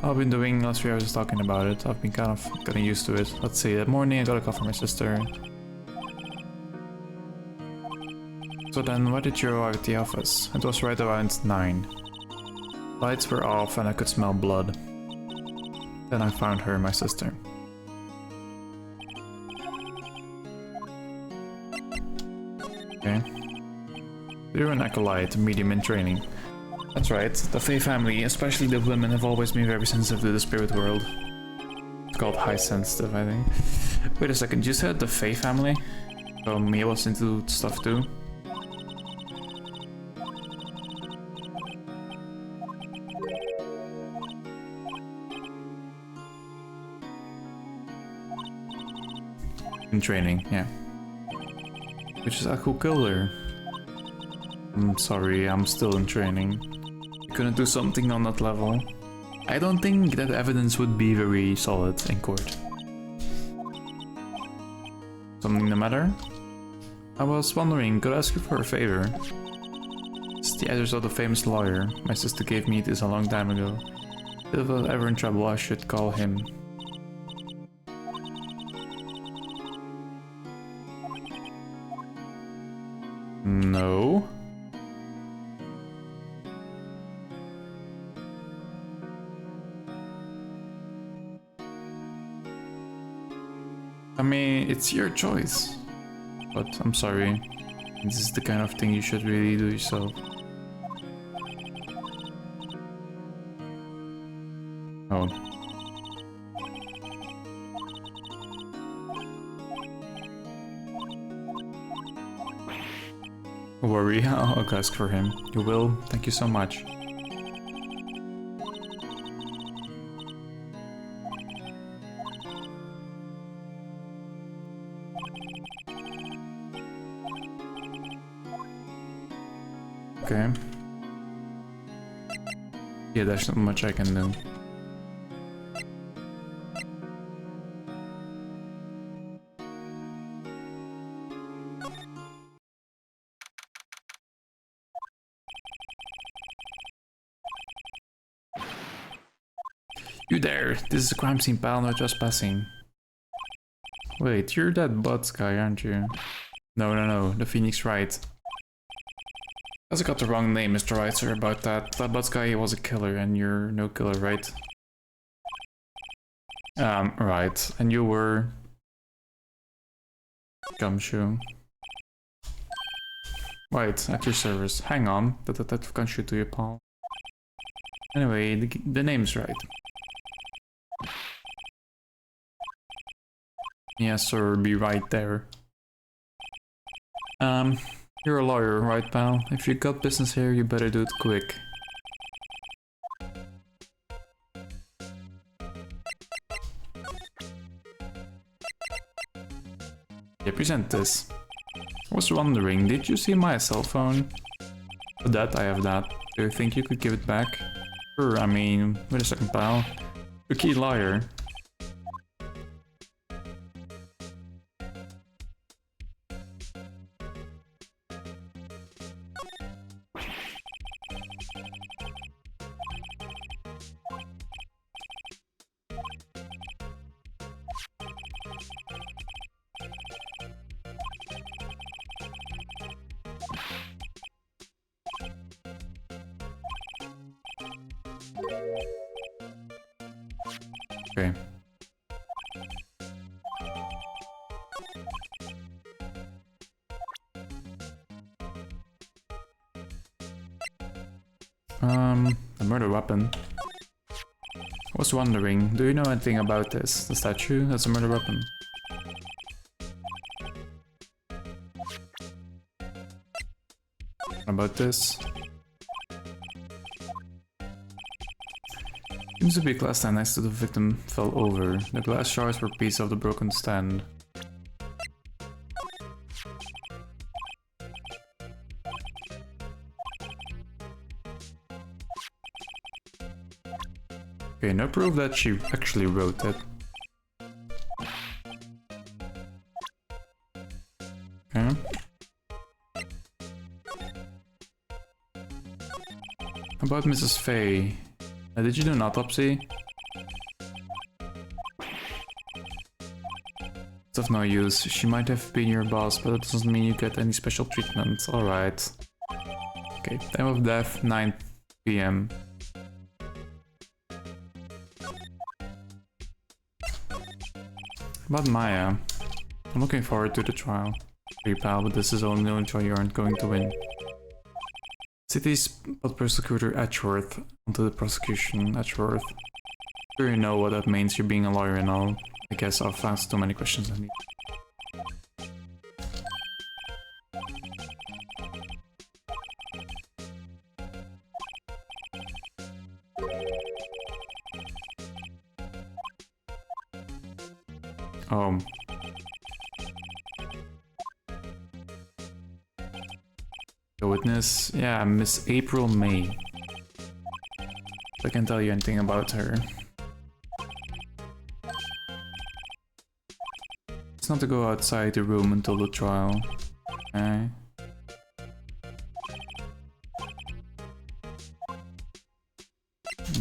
A: I've been doing last 3 hours talking about it. I've been kind of getting used to it. Let's see, that morning I got a call from my sister. So then, why did you arrive at the office? It was right around 9. Lights were off and I could smell blood. Then I found her, my sister. Okay. You're an acolyte, medium in training. That's right, the Fae family, especially the women, have always been very sensitive to the spirit world. It's called high sensitive, I think. Wait a second, you said the Fae family? So Mia was into stuff too? In training, yeah. Which is who killed her. I'm sorry, I'm still in training. You couldn't do something on that level. I don't think that evidence would be very solid in court. Something the matter? I was wondering, could I ask you for a favor? It's the address of the famous lawyer. My sister gave me this a long time ago. If I was ever in trouble, I should call him. No. I mean, it's your choice. But I'm sorry. This is the kind of thing you should really do yourself. Oh. Don't worry, I'll ask for him. You will? Thank you so much. Okay. Yeah, there's not much I can do. You there! This is a crime scene, pal, no trespassing. Wait, you're that Butts guy, aren't you? No, the Phoenix Wright. I got the wrong name, Mr. Wright, sorry about that. That Butts guy was a killer, and you're no killer, right? Right. And you were... Gumshoe. Right, at your service. Hang on, that can shoot to your palm. Anyway, the name's right. Yes, sir, be right there. You're a lawyer, right, pal? If you got business here, you better do it quick. Yeah, present this. I was wondering, did you see my cell phone? For that, I have that. Do you think you could give it back? Sure, I mean, wait a second, pal. You're a key liar. Okay. The murder weapon. I was wondering, do you know anything about this? The statue? That's a murder weapon. What about this? Seems to be a glass stand next to the victim fell over. The glass shards were pieces of the broken stand. Okay, no proof that she actually wrote it. Okay. About Mrs. Fay. Did you do an autopsy? It's of no use. She might have been your boss, but it doesn't mean you get any special treatment. Alright. Okay, time of death, 9 PM. About Maya. I'm looking forward to the trial. Sorry pal, but this is the only trial you aren't going to win. City's put prosecutor Edgeworth onto the prosecution. Edgeworth. Sure you know what that means, you're being a lawyer and all. I guess I've asked too many questions I need. Oh. The witness? Yeah, Miss April May. I can't tell you anything about her. It's not to go outside the room until the trial. Okay.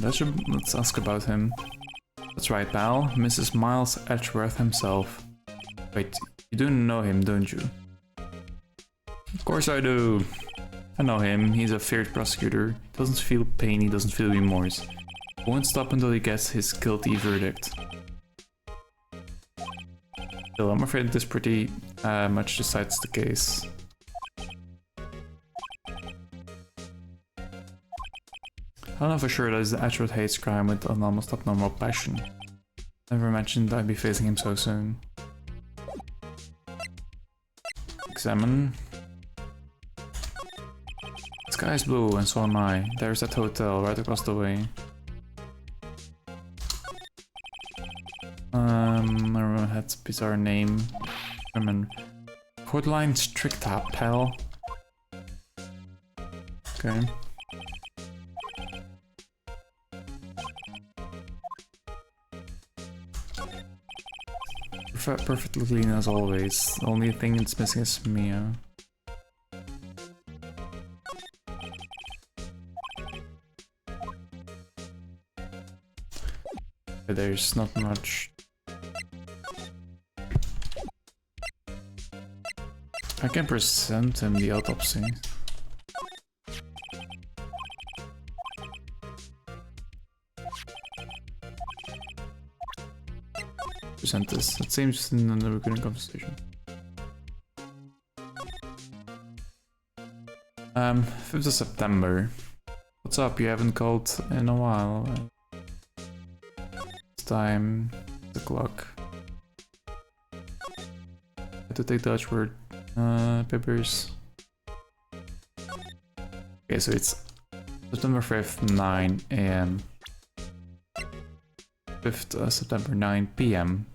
A: Let's ask about him. That's right, pal. Mrs. Miles Edgeworth himself. Wait, you do know him, don't you? Of course I do. I know him. He's a fierce prosecutor. He doesn't feel pain, he doesn't feel remorse. He won't stop until he gets his guilty verdict. Still, I'm afraid this pretty much decides the case. I don't know for sure that is the Edgeworth hates crime with an almost abnormal passion. Never mentioned I'd be facing him so soon. Examine. The sky is blue and so am I. There's that hotel right across the way. I remember that bizarre name. Courtline Stricta, pal. Okay. Perfectly clean as always. The only thing that's missing is Mia. There's not much. I can present him the autopsy. Present this. It seems in the recurring conversation. 5th of September. What's up? You haven't called in a while. It's time. The clock. I have to take the Edgeworth papers. Okay, so it's September 5th, 9 AM. 5th September, 9 PM.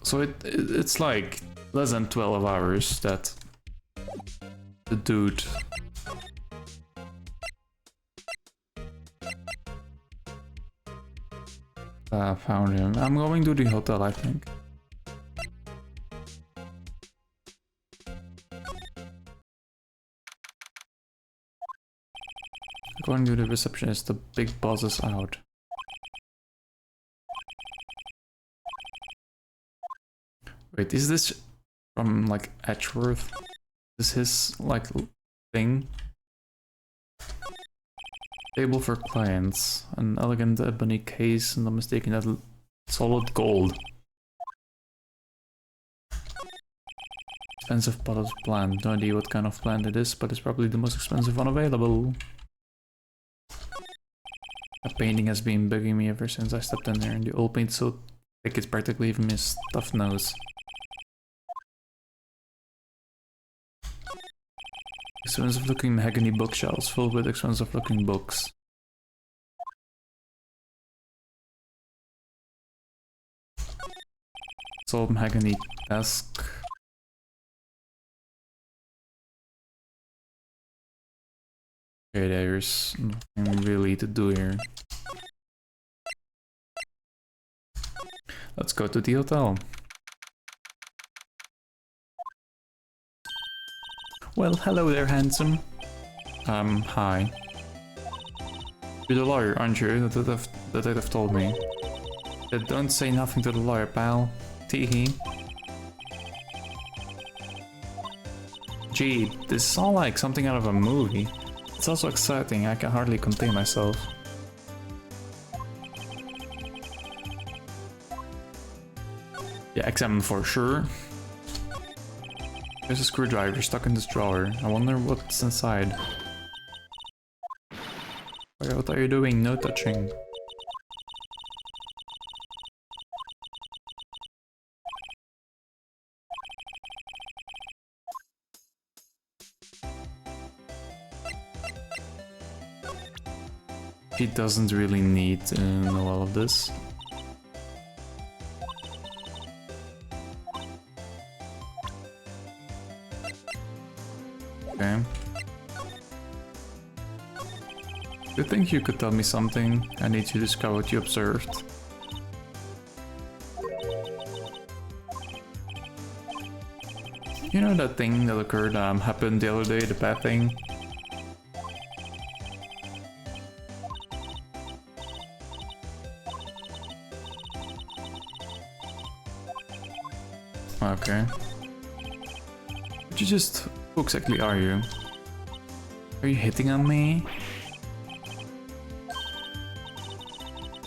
A: So it's like less than 12 hours that the dude found him. I'm going to the hotel, I think. According to the receptionist, the big boss is out. Wait, is this from like Edgeworth? Is his like thing? Table for clients. An elegant ebony case, and not mistaken that solid gold. Expensive potted plant. No idea what kind of plant it is, but it's probably the most expensive one available. That painting has been bugging me ever since I stepped in there, and the old paint's so thick it's practically even a stuffed nose. Expensive looking mahogany bookshelves filled with expensive looking books. Solid mahogany desk. Okay, there's nothing really to do here. Let's go to the hotel. Well, hello there, handsome. Hi. You're the lawyer, aren't you? The detective told me. Don't say nothing to the lawyer, pal. Teehee. Gee, this is all like something out of a movie. It's also exciting, I can hardly contain myself. Yeah, examine for sure. There's a screwdriver stuck in this drawer. I wonder what's inside. What are you doing? No touching. He doesn't really need to know all of this. Okay. Do you think you could tell me something? I need to discover what you observed. You know that thing that occurred, happened the other day, the bad thing? Okay. But you just... Who exactly are you? Are you hitting on me?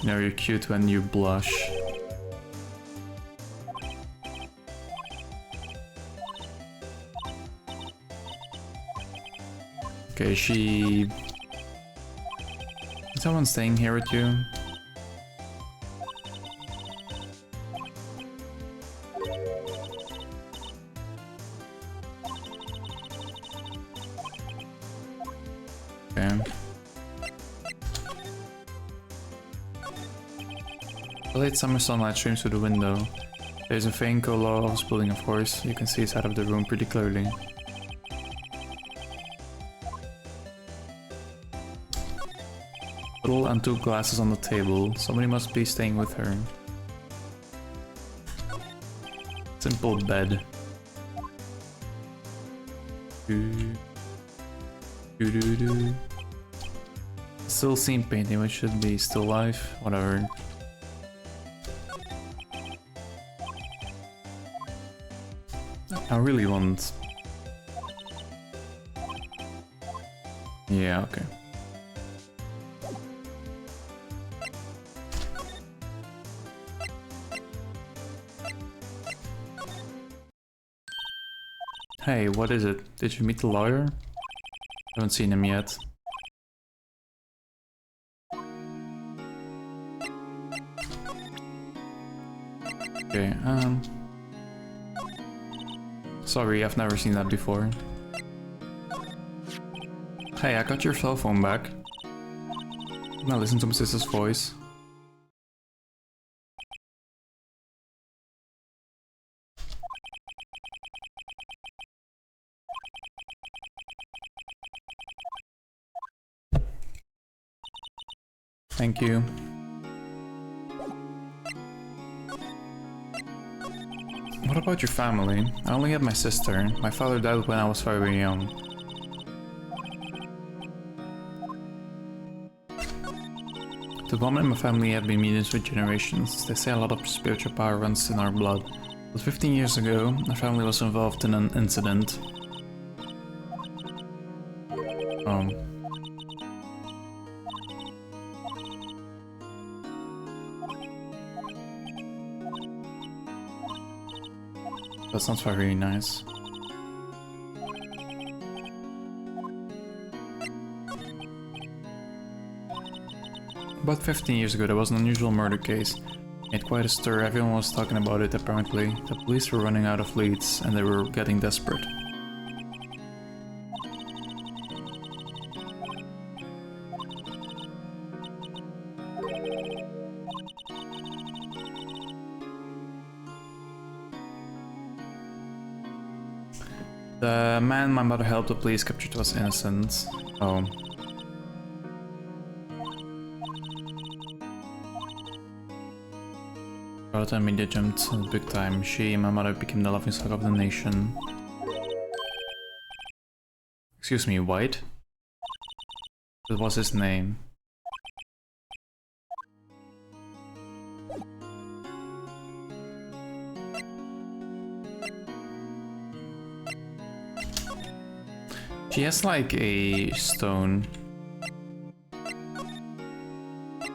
A: You know you're cute when you blush. Okay, she... Is someone staying here with you? Okay. The late summer sunlight streams through the window. There's a faint law office building, of course. You can see inside of the room pretty clearly. Bottle and 2 glasses on the table. Somebody must be staying with her. Simple bed. Still scene painting, which should be still life. Whatever. I really want... Yeah, okay. Hey, what is it? Did you meet the lawyer? Haven't seen him yet. Okay, sorry, I've never seen that before. Hey, I got your cell phone back. Now listen to my sister's voice. Thank you. What about your family? I only had my sister. My father died when I was very young. The women in my family have been mediums for generations. They say a lot of spiritual power runs in our blood. But 15 years ago, our family was involved in an incident. That sounds very nice. About 15 years ago, there was an unusual murder case. It made quite a stir. Everyone was talking about it, apparently. The police were running out of leads, and they were getting desperate. The man my mother helped the police captured was innocent. Oh. Charlotte and media jumped big time. She and my mother became the laughingstock of the nation. Excuse me, White? That was his name. She has like a stone.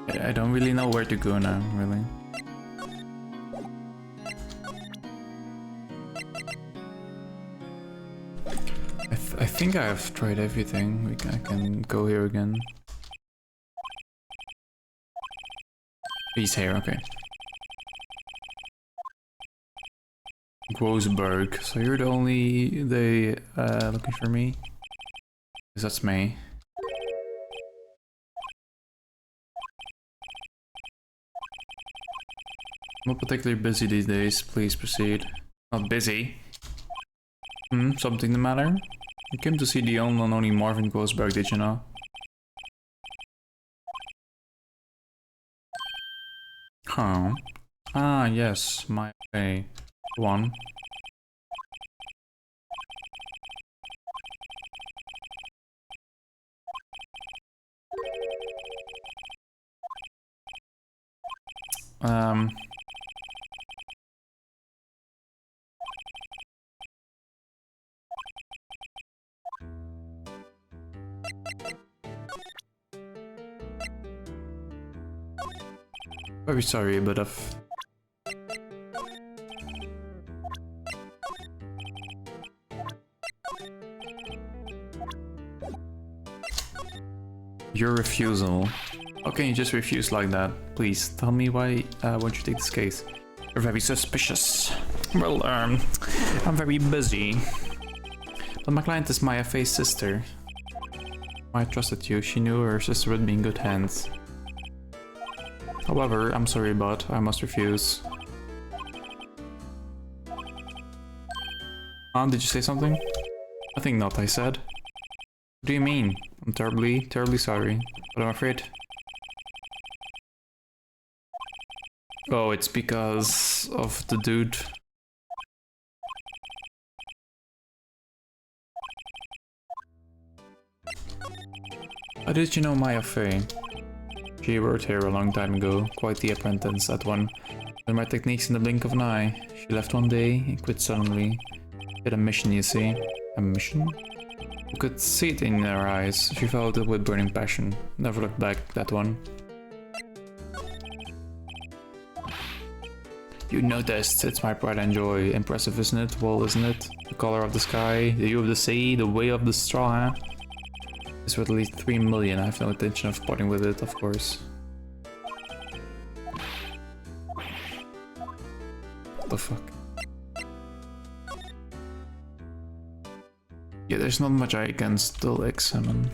A: I don't really know where to go now, really. I think I have tried everything. I can go here again. He's here, okay. Groesberg. So you're the only looking for me? Because that's me. I'm not particularly busy these days. Please proceed. Not busy. Something the matter? You came to see the one and only Marvin Groesberg, did you know? Huh. Ah, yes, my way. One. Very sorry, but I've... Your refusal. How can you just refuse like that? Please, tell me why won't you take this case? You're very suspicious. Well, I'm very busy. But my client is Maya Faye's sister. I trusted you. She knew her sister would be in good hands. However, I'm sorry, but I must refuse. Did you say something? I think not, I said. What do you mean? I'm terribly sorry, but I'm afraid... Oh, it's because of the dude. How did you know Maya Faye? She worked here a long time ago, quite the apprentice at one. Learned my techniques in the blink of an eye. She left one day and quit suddenly. She had a mission, you see. A mission? You could see it in her eyes. She followed it with burning passion. Never looked back, that one. You noticed. It's my pride and joy. Impressive, isn't it? Well, isn't it? The color of the sky, the hue of the sea, the way of the straw, huh? It's worth at least 3 million. I have no intention of parting with it, of course. What the fuck? Yeah, there's not much I can still examine.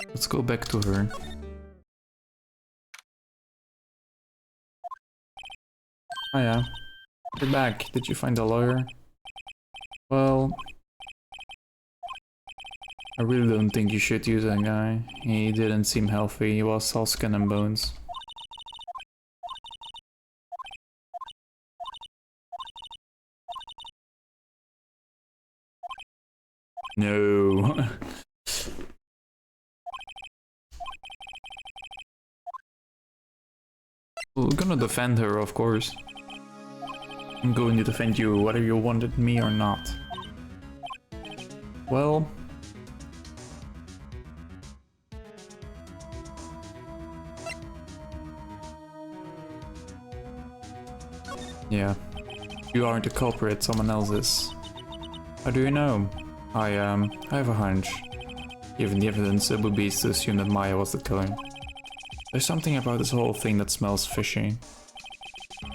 A: Let's go back to her. Oh yeah. You're back. Did you find a lawyer? Well... I really don't think you should use that guy. He didn't seem healthy. He was all skin and bones. No. We're gonna defend her, of course. I'm going to defend you, whether you wanted me or not. Well... Yeah. You aren't the culprit, someone else is. How do you know? I have a hunch. Given the evidence, it would be to assume that Maya was the killer. There's something about this whole thing that smells fishy.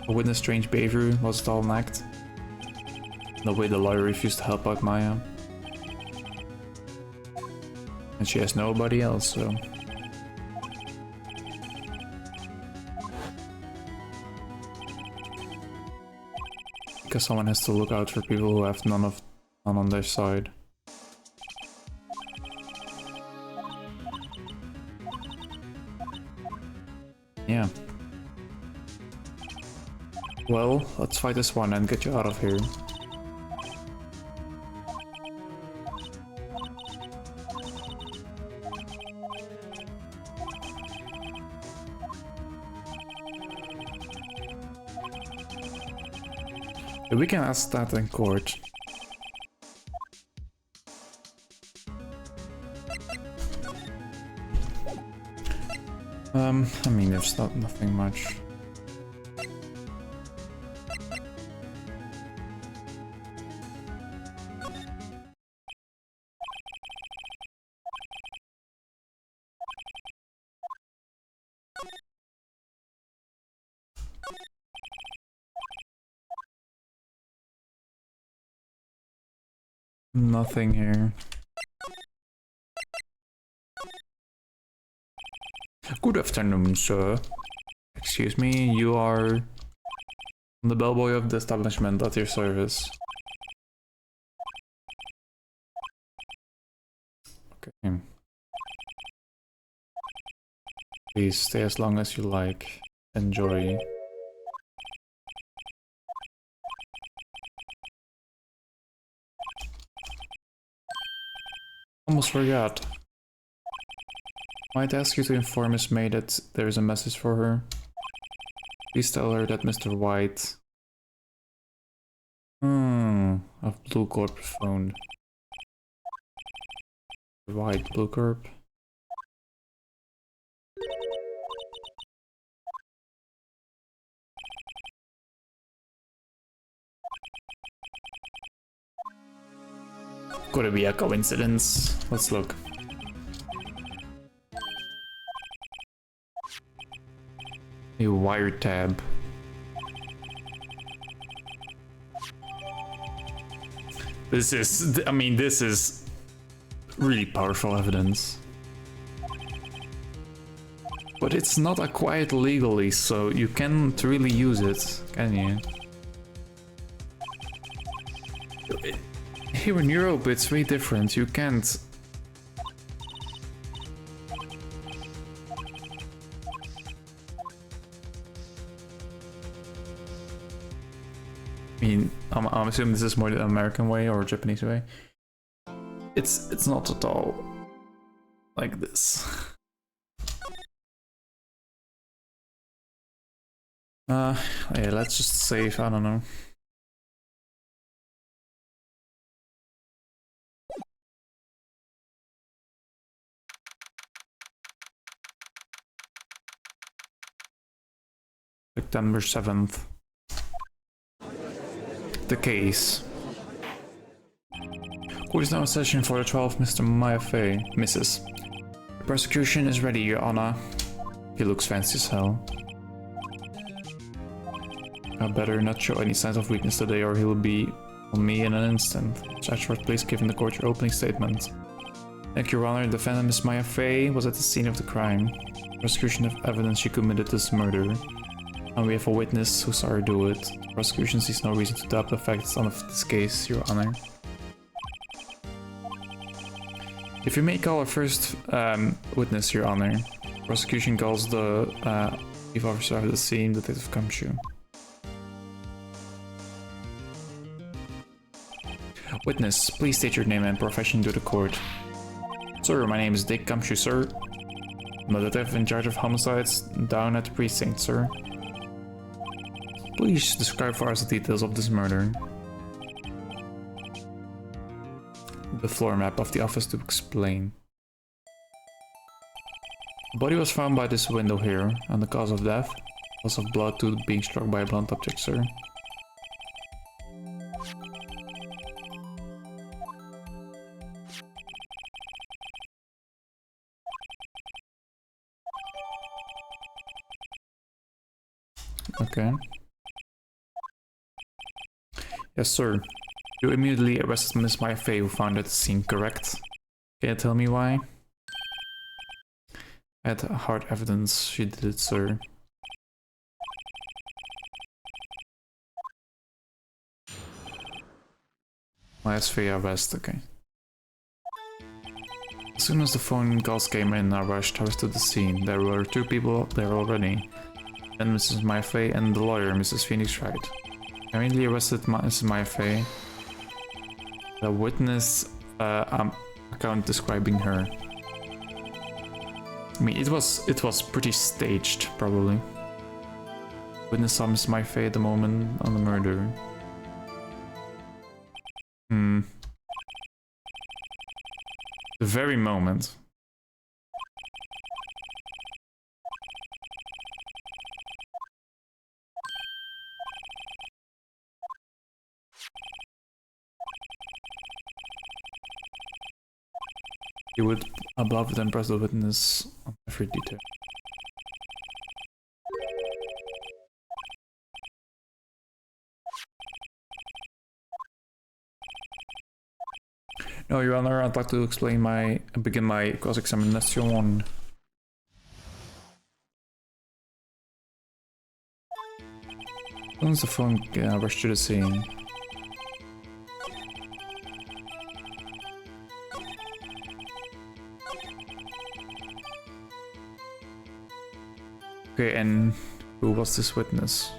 A: A witness' strange behavior, was it all an act? The way the lawyer refused to help out Maya. And she has nobody else, so... Because someone has to look out for people who have none on their side. Yeah. Well, let's fight this one and get you out of here. We can ask that in court. I mean, there's nothing much. Nothing here. Good afternoon, sir. Excuse me, you are the bellboy of the establishment at your service. Okay. Please stay as long as you like. Enjoy. Almost forgot. Might ask you to inform Miss May that there is a message for her. Please tell her that Mr. White of Blue Corp phoned. White Blue Corp. Could it be a coincidence? Let's look. A wiretap. This is, I mean, this is really powerful evidence. But it's not acquired legally, so you can't really use it, can you? Here in Europe, it's way different. You can't. I mean, I'm assuming this is more the American way or Japanese way. It's not at all like this. Yeah, let's just save. I don't know. September 7th. The case. Court is now in session for the 12th Mr. Mayafe, Mrs. The prosecution is ready, Your Honor. He looks fancy as hell. I better not show any signs of weakness today or he will be on me in an instant. Judge Wright, please give him the court your opening statement. Thank you, Your Honor. The defendant, Miss Mayafe, was at the scene of the crime. The prosecution have evidence she committed this murder. And we have a witness who saw her do it. The prosecution sees no reason to doubt the facts of this case, Your Honor. If you may call our first witness, Your Honor. The prosecution calls the chief officer of the scene, Detective Kamshu. Witness, please state your name and profession to the court. Sir, my name is Dick Kamshu, sir. I'm the detective in charge of homicides down at the precinct, sir. Please describe for us the details of this murder. The floor map of the office to explain. The body was found by this window here, and the cause of death? Loss of blood to being struck by a blunt object, sir. Okay. Yes, sir. You immediately arrested Miss Maifei, who found that scene, correct? Can you tell me why? I had hard evidence she did it, sir. Last arrest, okay. As soon as the phone calls came in, I rushed to the scene. There were 2 people there already. Then Mrs. Maifei and the lawyer, Mrs. Phoenix Wright. I immediately arrested Mrs. Maifei. The witness account describing her. I mean, it was pretty staged, probably. Witness saw Miss Maifei at the moment on the murder. The very moment. You would above and impress the witness on every detail. No, Your Honor, I'd like to begin my cross-examination. Once the phone rushed to the scene. Okay, and who was this witness?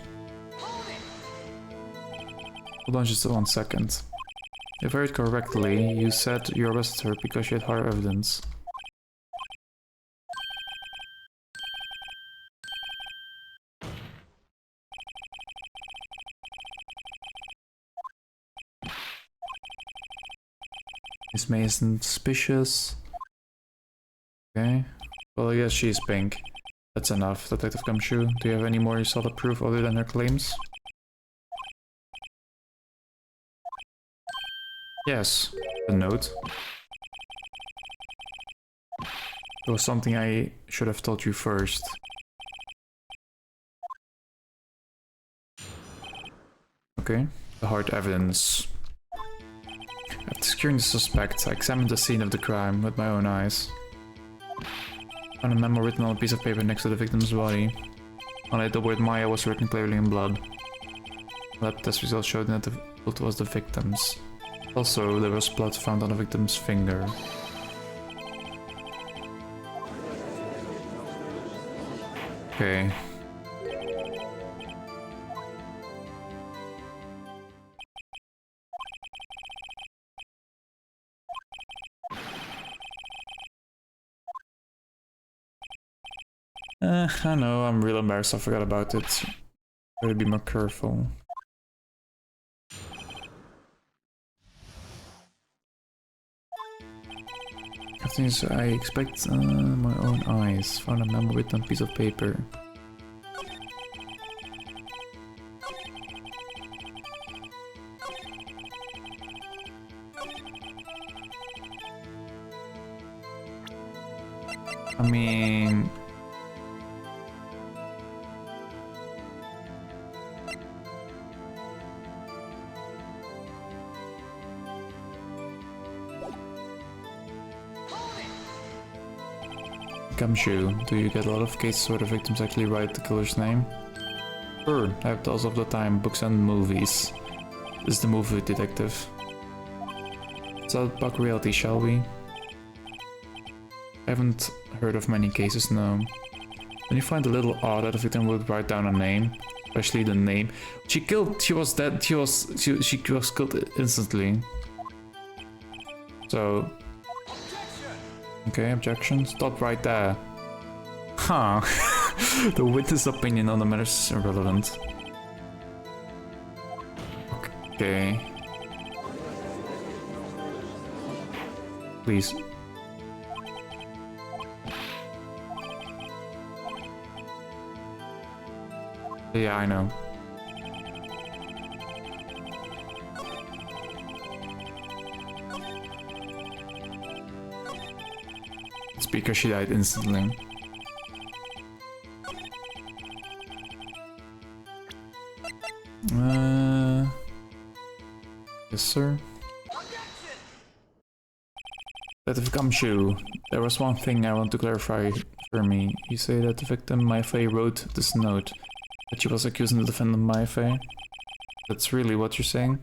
A: Hold on just 1 second. If I heard correctly, you said you arrested her because she had hard evidence. Miss May isn't suspicious. Okay. Well, I guess she's pink. That's enough, Detective Gumshoe. Do you have any more solid proof other than her claims? Yes, a note. It was something I should have told you first. Okay, the hard evidence. After securing the suspect, I examined the scene of the crime with my own eyes. I found a memo written on a piece of paper next to the victim's body. On it, the word Maya was written clearly in blood. Lab test results showed that the blood was the victim's. Also, there was blood found on the victim's finger. Okay. I know, I'm real embarrassed, I forgot about it. Better be more careful. Things I expect my own eyes. Found a memo written on a piece of paper. I mean... Gumshoe, do you get a lot of cases where the victims actually write the killer's name? Sure, I have those of the time, books and movies. This is the movie detective. Let's talk reality, shall we? I haven't heard of many cases, no. When you find a little odd that the victim would write down a name, especially the name. She was dead, she was killed instantly. So... Okay, objection. Stop right there. Huh. The witness' opinion on the matter is irrelevant. Okay. Please. Yeah, I know. It's because she died instantly. Yes, sir. Detective Gumshoe, there was one thing I want to clarify for me. You say that the victim, Maifei, wrote this note, that she was accusing the defendant, Maifei? That's really what you're saying?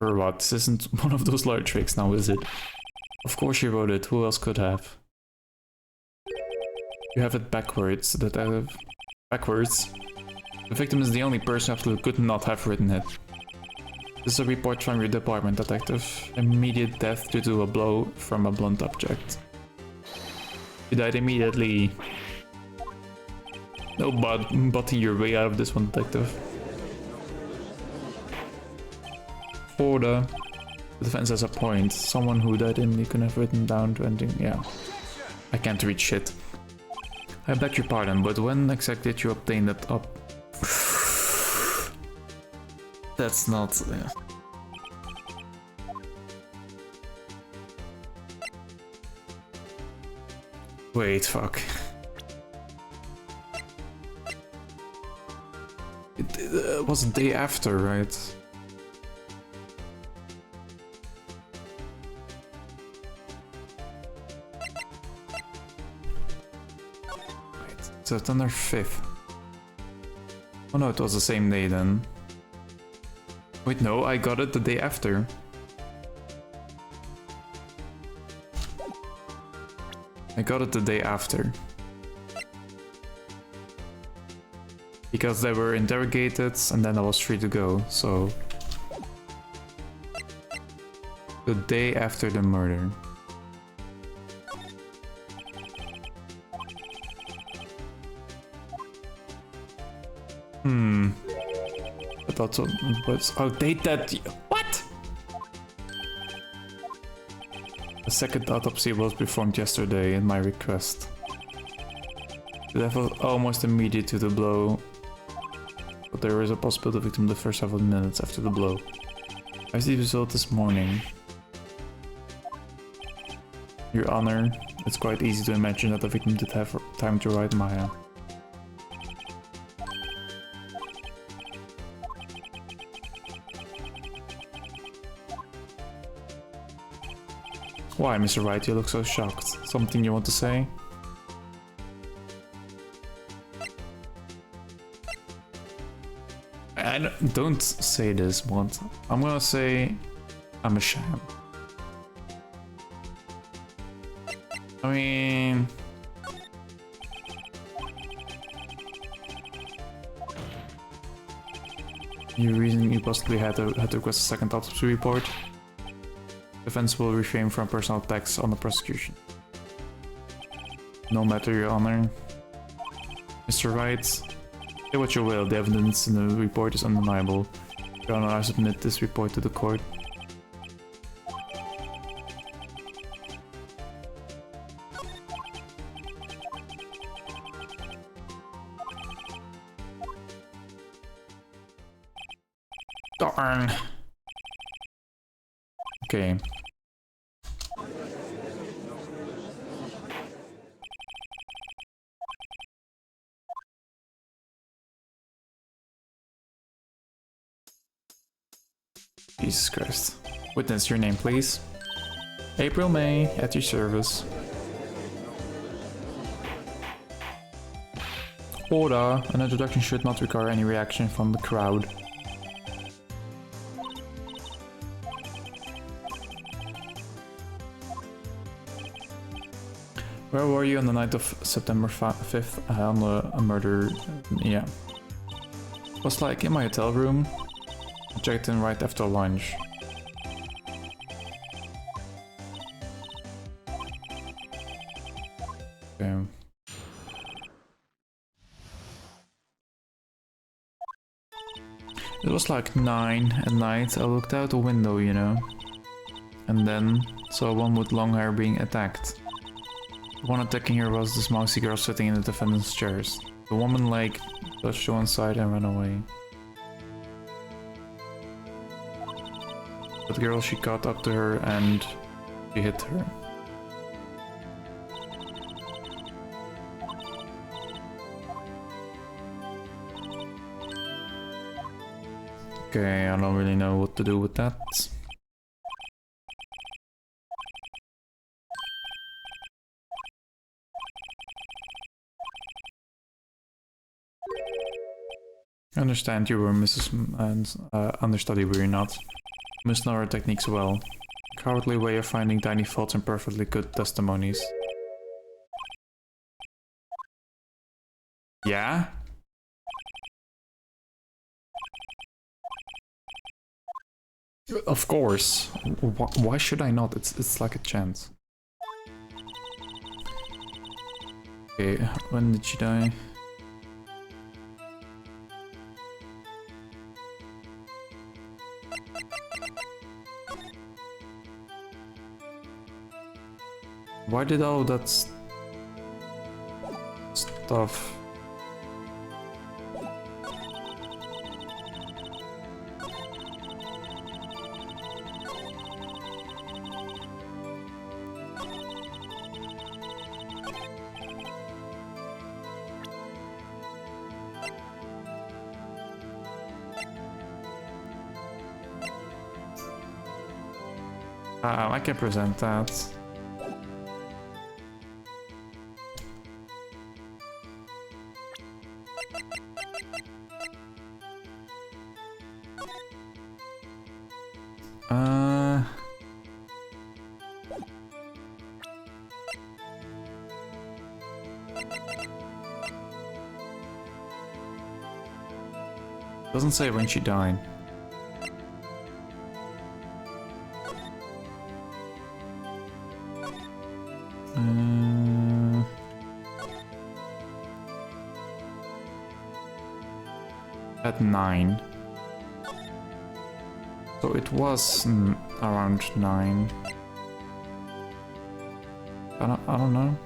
A: Or what? This isn't one of those lawyer tricks now, is it? Of course she wrote it, who else could have? You have it backwards, detective. Backwards. The victim is the only person who could not have written it. This is a report from your department, detective. Immediate death due to a blow from a blunt object. He died immediately. No butting your way out of this one, detective. Order. The defense has a point. Someone who died immediately could have written down to ending. Yeah. I can't read shit. I beg your pardon, but when exactly did you obtain that up? That's not... Wait, fuck. It was the day after, right? Wait, September 5th. Oh no, it was the same day then. Wait, no, I got it the day after. I got it the day after. Because they were interrogated and then I was free to go, so... The day after the murder. I thought so, but outdated. What? A second autopsy was performed yesterday at my request. The death was almost immediate to the blow, but there is a possibility the victim the first several minutes after the blow. I see the result this morning. Your Honor, it's quite easy to imagine that the victim did have time to write Maya. Why, Mr. Wright, you look so shocked. Something you want to say? Don't say this, but I'm gonna say I'm a sham. I mean... You reason you possibly had to request a second autopsy report? Defense will refrain from personal attacks on the prosecution. No matter, Your Honor. Mr. Wright, say what you will, the evidence in the report is undeniable. Your Honor, I submit this report to the court. Darn. Okay. Jesus Christ. Witness, your name, please. April May, at your service. Order. An introduction should not require any reaction from the crowd. Where were you on the night of September 5th on the murder? Yeah. Was like in my hotel room. I checked in right after lunch. Okay. It was like 9 at night. I looked out the window, you know. And then saw one with long hair being attacked. The one attacking her was this mousy girl sitting in the defendant's chairs. The woman like pushed to one side and ran away. That girl, she caught up to her and she hit her. Okay, I don't really know what to do with that. I understand you were Mrs. and understudy, were you not? Must know her techniques well. A cowardly way of finding tiny faults in perfectly good testimonies. Yeah? Of course. Why should I not? It's like a chance. Okay, when did she die? Why did all that stuff? I can present that. Doesn't say when she died. At 9. So it was around 9. I don't know.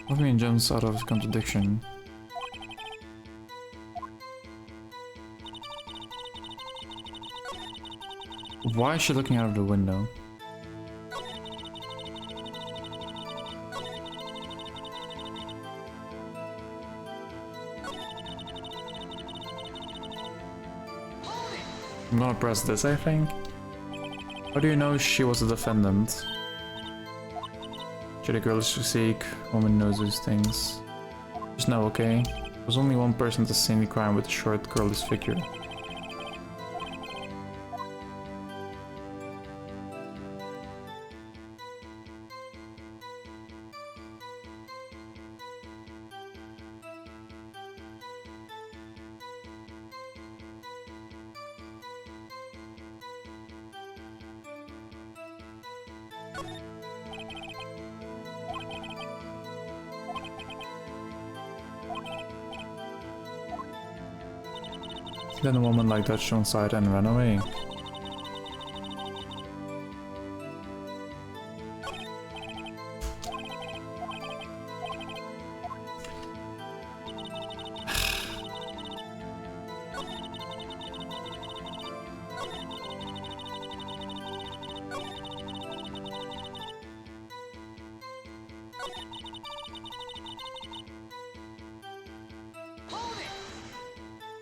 A: What do you mean jumps out of contradiction? Why is she looking out of the window? I'm gonna press this, I think. How do you know she was a defendant? Should a girl is seek, woman knows those things. Just know, okay? There's only one person to see the crime with a short, girlish figure. Then a woman like that shone sight and ran away.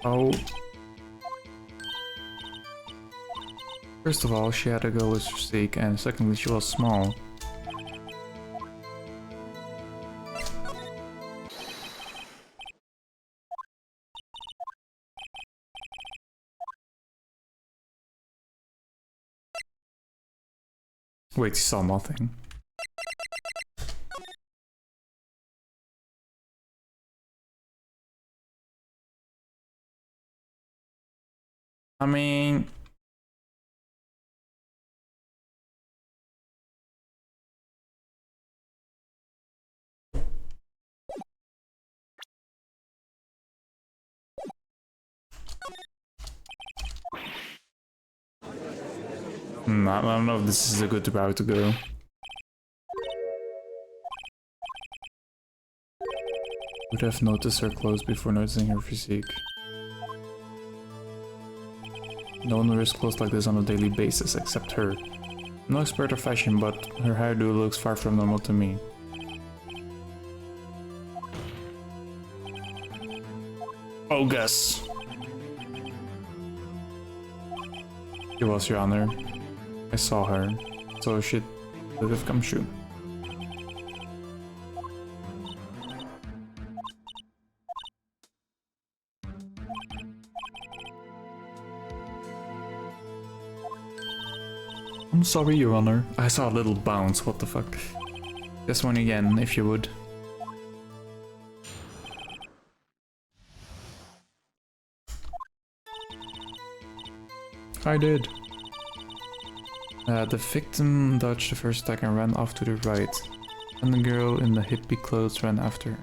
A: Oh. First of all, she had a girlish physique, and secondly, she was small. Wait, she saw nothing. I mean... I don't know if this is a good route to go. Would have noticed her clothes before noticing her physique. No one wears clothes like this on a daily basis except her. I'm no expert of fashion, but her hairdo looks far from normal to me. bogus. She was, Your Honor. I saw her, so she would have come true. I'm sorry, Your Honor. I saw a little bounce, what the fuck. This one again, if you would. I did. The victim dodged the first attack and ran off to the right. And the girl in the hippie clothes ran after her.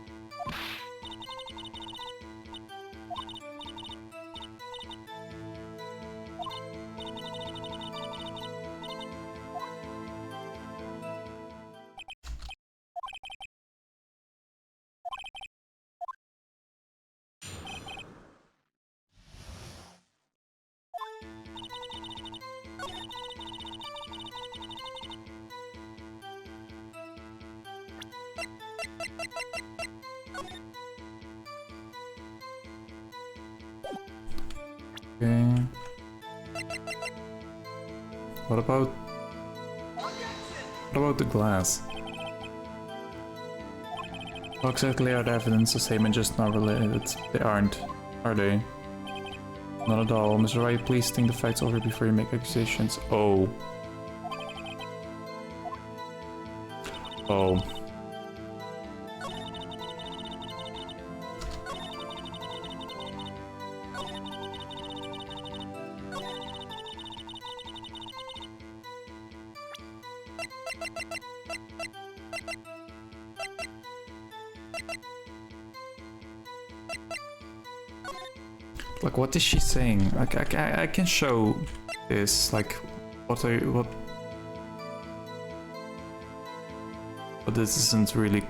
A: Okay. What about the glass? How exactly are the evidence the same and just not related? They aren't, are they? Not at all. Mr. Wright, please think the facts over before you make accusations. Oh. Oh. Like, what is she saying? Like, I can show this. Like, what? But this isn't really.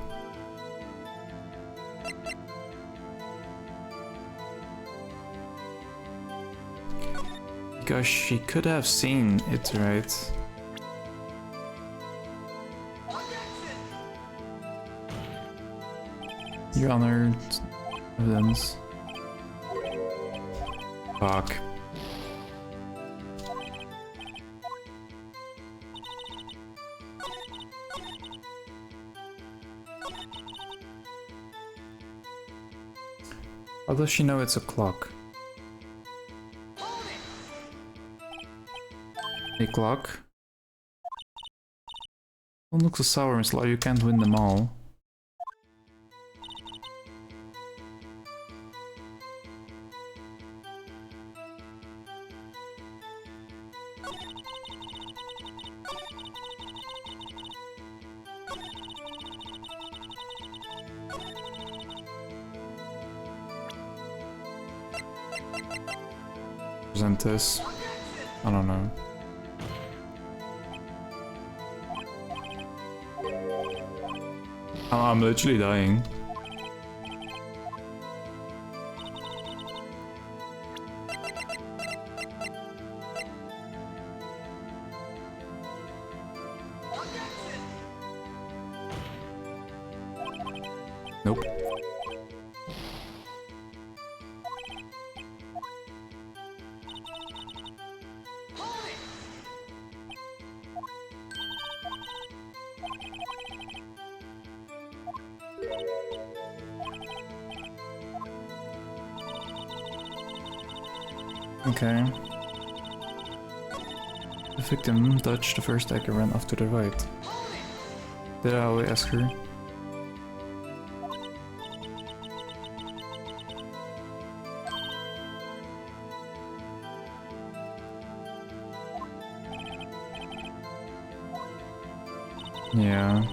A: Because she could have seen it, right? Your Honor, evidence. Fuck. How does she know it's a clock? A clock? Don't look so sour, Miss Law. You can't win them all. Present this. I don't know. I'm literally dying. Nope. Okay. The victim dodged the first attack and ran off to the right. Did I always ask her? Yeah.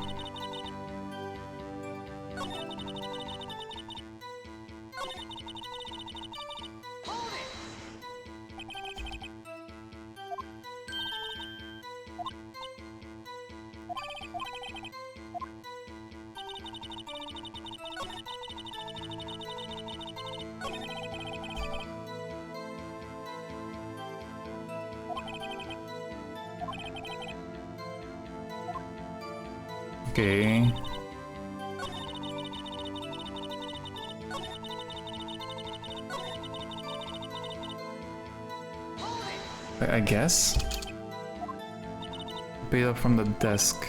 A: Okay. I guess. Pick it up from the desk.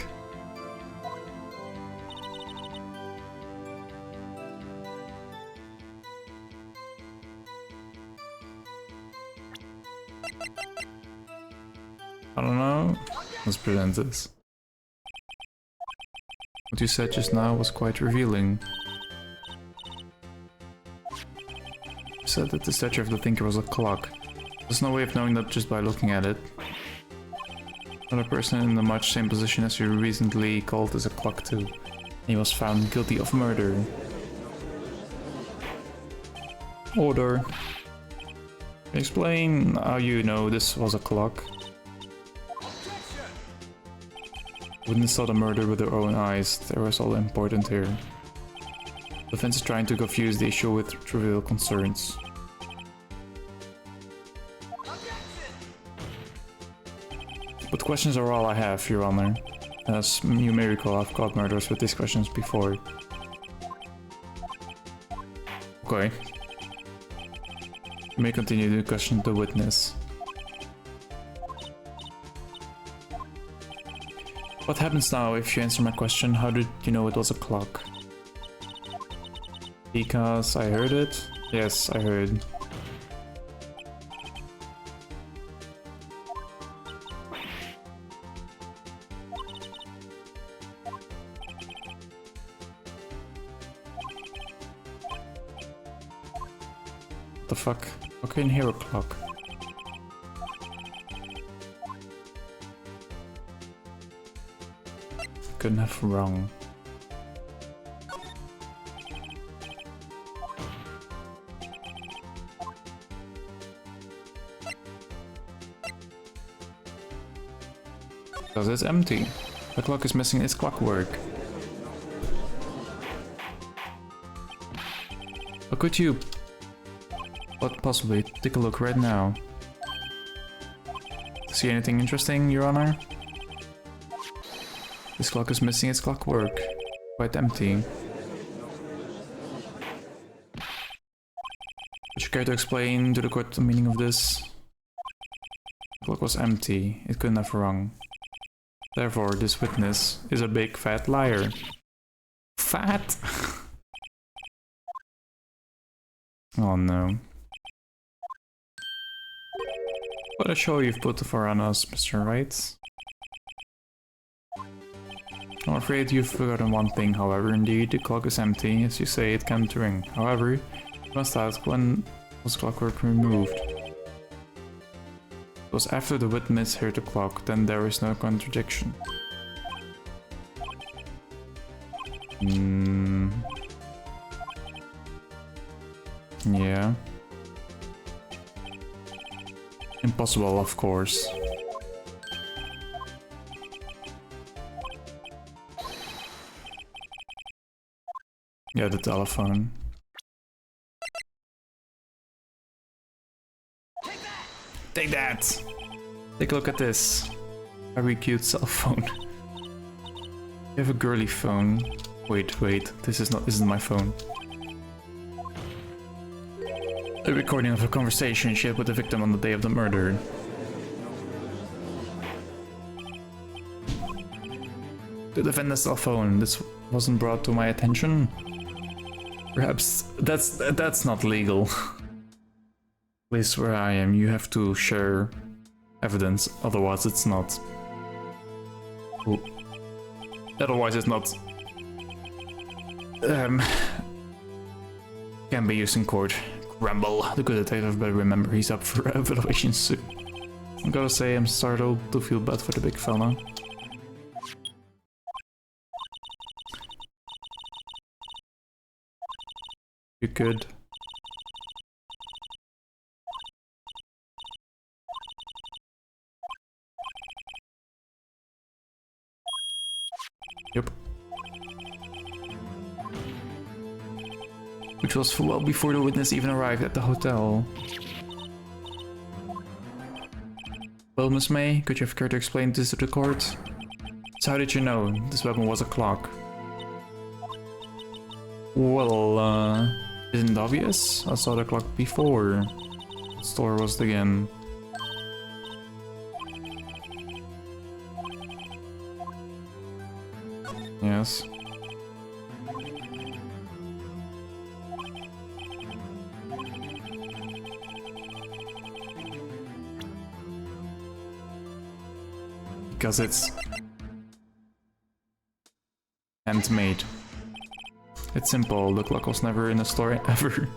A: I don't know. Let's present this. What you said just now was quite revealing. You said that the statue of the thinker was a clock. There's no way of knowing that just by looking at it. Another person in the much same position as you recently called is a clock too. He was found guilty of murder. Order. Explain how you know this was a clock. Witness saw the murder with their own eyes. That was all important here. The defense is trying to confuse the issue with trivial concerns. But questions are all I have, Your Honor. As you may recall, I've caught murderers with these questions before. Okay. You may continue to question the witness. What happens now if you answer my question? How did you know it was a clock? Because I heard it? Yes, I heard. What the fuck? How can you hear a clock? Couldn't have wrong. Because it's empty. The clock is missing its clockwork. How could you? What possibly? Take a look right now. See anything interesting, Your Honor? This clock is missing its clockwork. Quite empty. Would you care to explain to the court the meaning of this? The clock was empty. It couldn't have wrong. Therefore, this witness is a big fat liar. Fat? Oh no. What a show you've put for on us, Mr. Wright. I'm afraid you've forgotten one thing, however. Indeed, the clock is empty. As you say, it can't ring. However, you must ask, when was clockwork removed? It was after the witness heard the clock, then there is no contradiction. Yeah. Impossible, of course. Yeah, the telephone. Take that! Take a look at this. Very cute cell phone. You have a girly phone. Wait, this isn't my phone. A recording of a conversation she had with the victim on the day of the murder. The defendant's cell phone. This wasn't brought to my attention. Perhaps that's not legal. At least where I am, you have to share evidence, otherwise it's not. Ooh. Otherwise it's not. Can be used in court. Grumble. The good detective better remember he's up for evaluation soon. I gotta say, I'm startled to feel bad for the big fella. You could. Yep. Which was well before the witness even arrived at the hotel. Well, Miss May, could you have cared to explain this to the court? So how did you know this weapon was a clock? Well, isn't it obvious? I saw the clock before. What store was it again? Yes. Because it's handmade. It's simple, the clock was never in a store ever.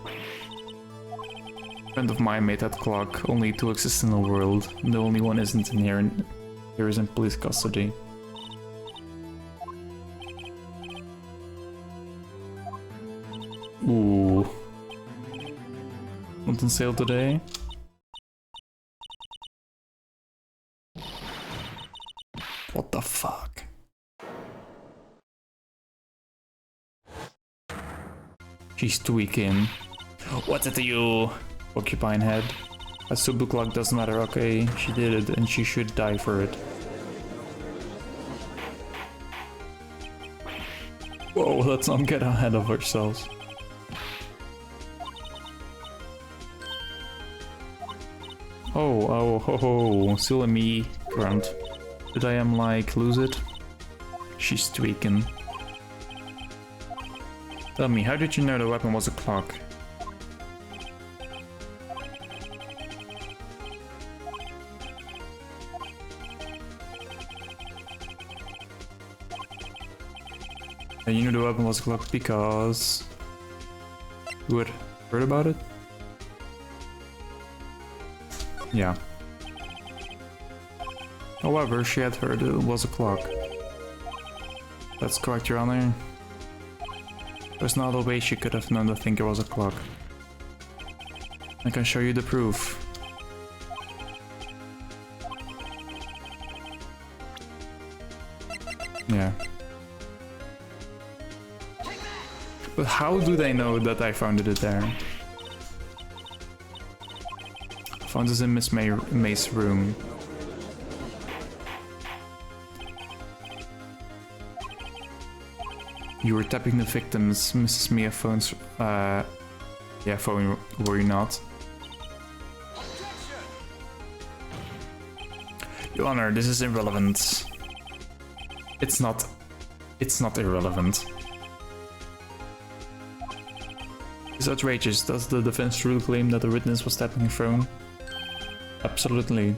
A: A friend of mine made that clock, only two exist in the world. The only one isn't in here, and here is in police custody. Ooh. Not on sale today? What the fuck? She's tweaking. What's it to you, porcupine head? A super clock doesn't matter, okay? She did it and she should die for it. Whoa, let's not get ahead of ourselves. Oh, ho, ho, still a me grunt. Did I like lose it? She's tweaking. Tell me, how did you know the weapon was a clock? And you knew the weapon was a clock because you had heard about it? Yeah. However, she had heard it was a clock. That's correct, Your Honor. There's not a way she could have known the thinker was a clock. I can show you the proof. Yeah. But how do they know that I found it there? I found this in Miss May's room. You were tapping the victim's Mrs. Mia phone's phone, were you not? Your Honor, this is irrelevant. It's not irrelevant. It's outrageous. Does the defense truly claim that the witness was tapping her phone? Absolutely.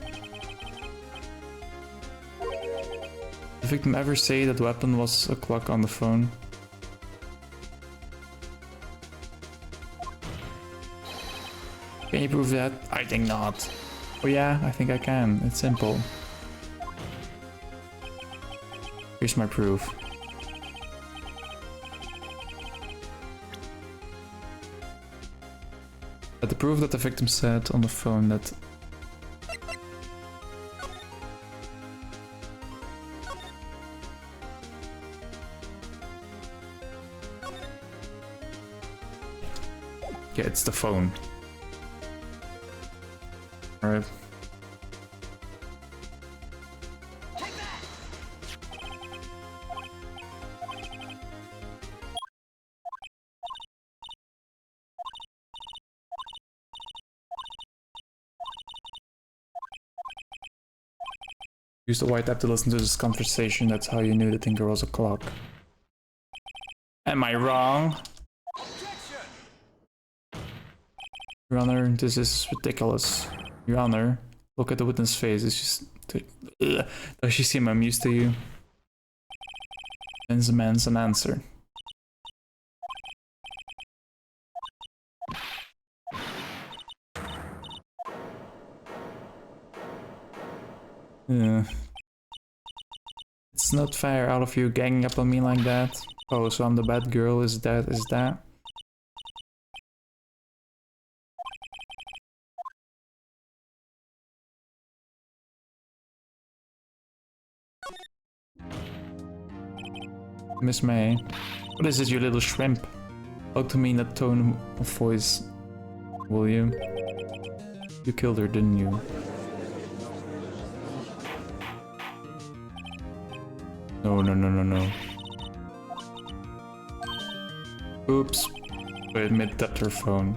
A: Did the victim ever say that the weapon was a clock on the phone? Can you prove that? I think not. Oh yeah, I think I can. It's simple. Here's my proof. The proof that the victim said on the phone that yeah, it's the phone. Alright. Use the white app to listen to this conversation. That's how you knew the thinker was a clock. Am I wrong? Your Honor, this is ridiculous. Your Honor, look at the witness' face. It's just... Does she seem amused to you? Then demands an answer. It's not fair out of you ganging up on me like that. Oh, so I'm the bad girl, is that? Miss May, what is it, you little shrimp? Talk to me in that tone of voice, will you? You killed her, didn't you? No. Oops. I admit that her phone.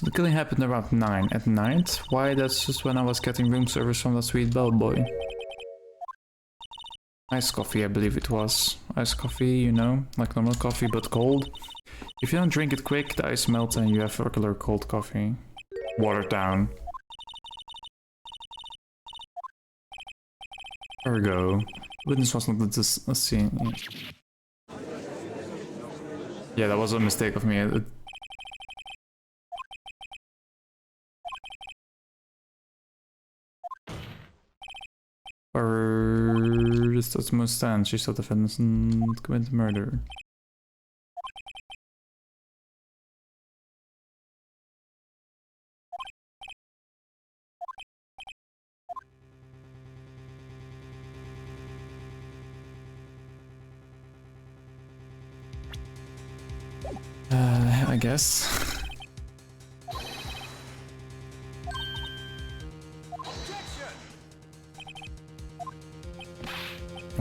A: So the killing happened around 9 at night. Why? That's just when I was getting room service from the sweet bellboy. Iced coffee, I believe it was. Iced coffee, you know, like normal coffee but cold. If you don't drink it quick, the ice melts and you have regular cold coffee. Watered down. There we go. Witness was not at this scene. Yeah, that was a mistake of me. Or this does most stand. She saw the defendant commit murder. I guess.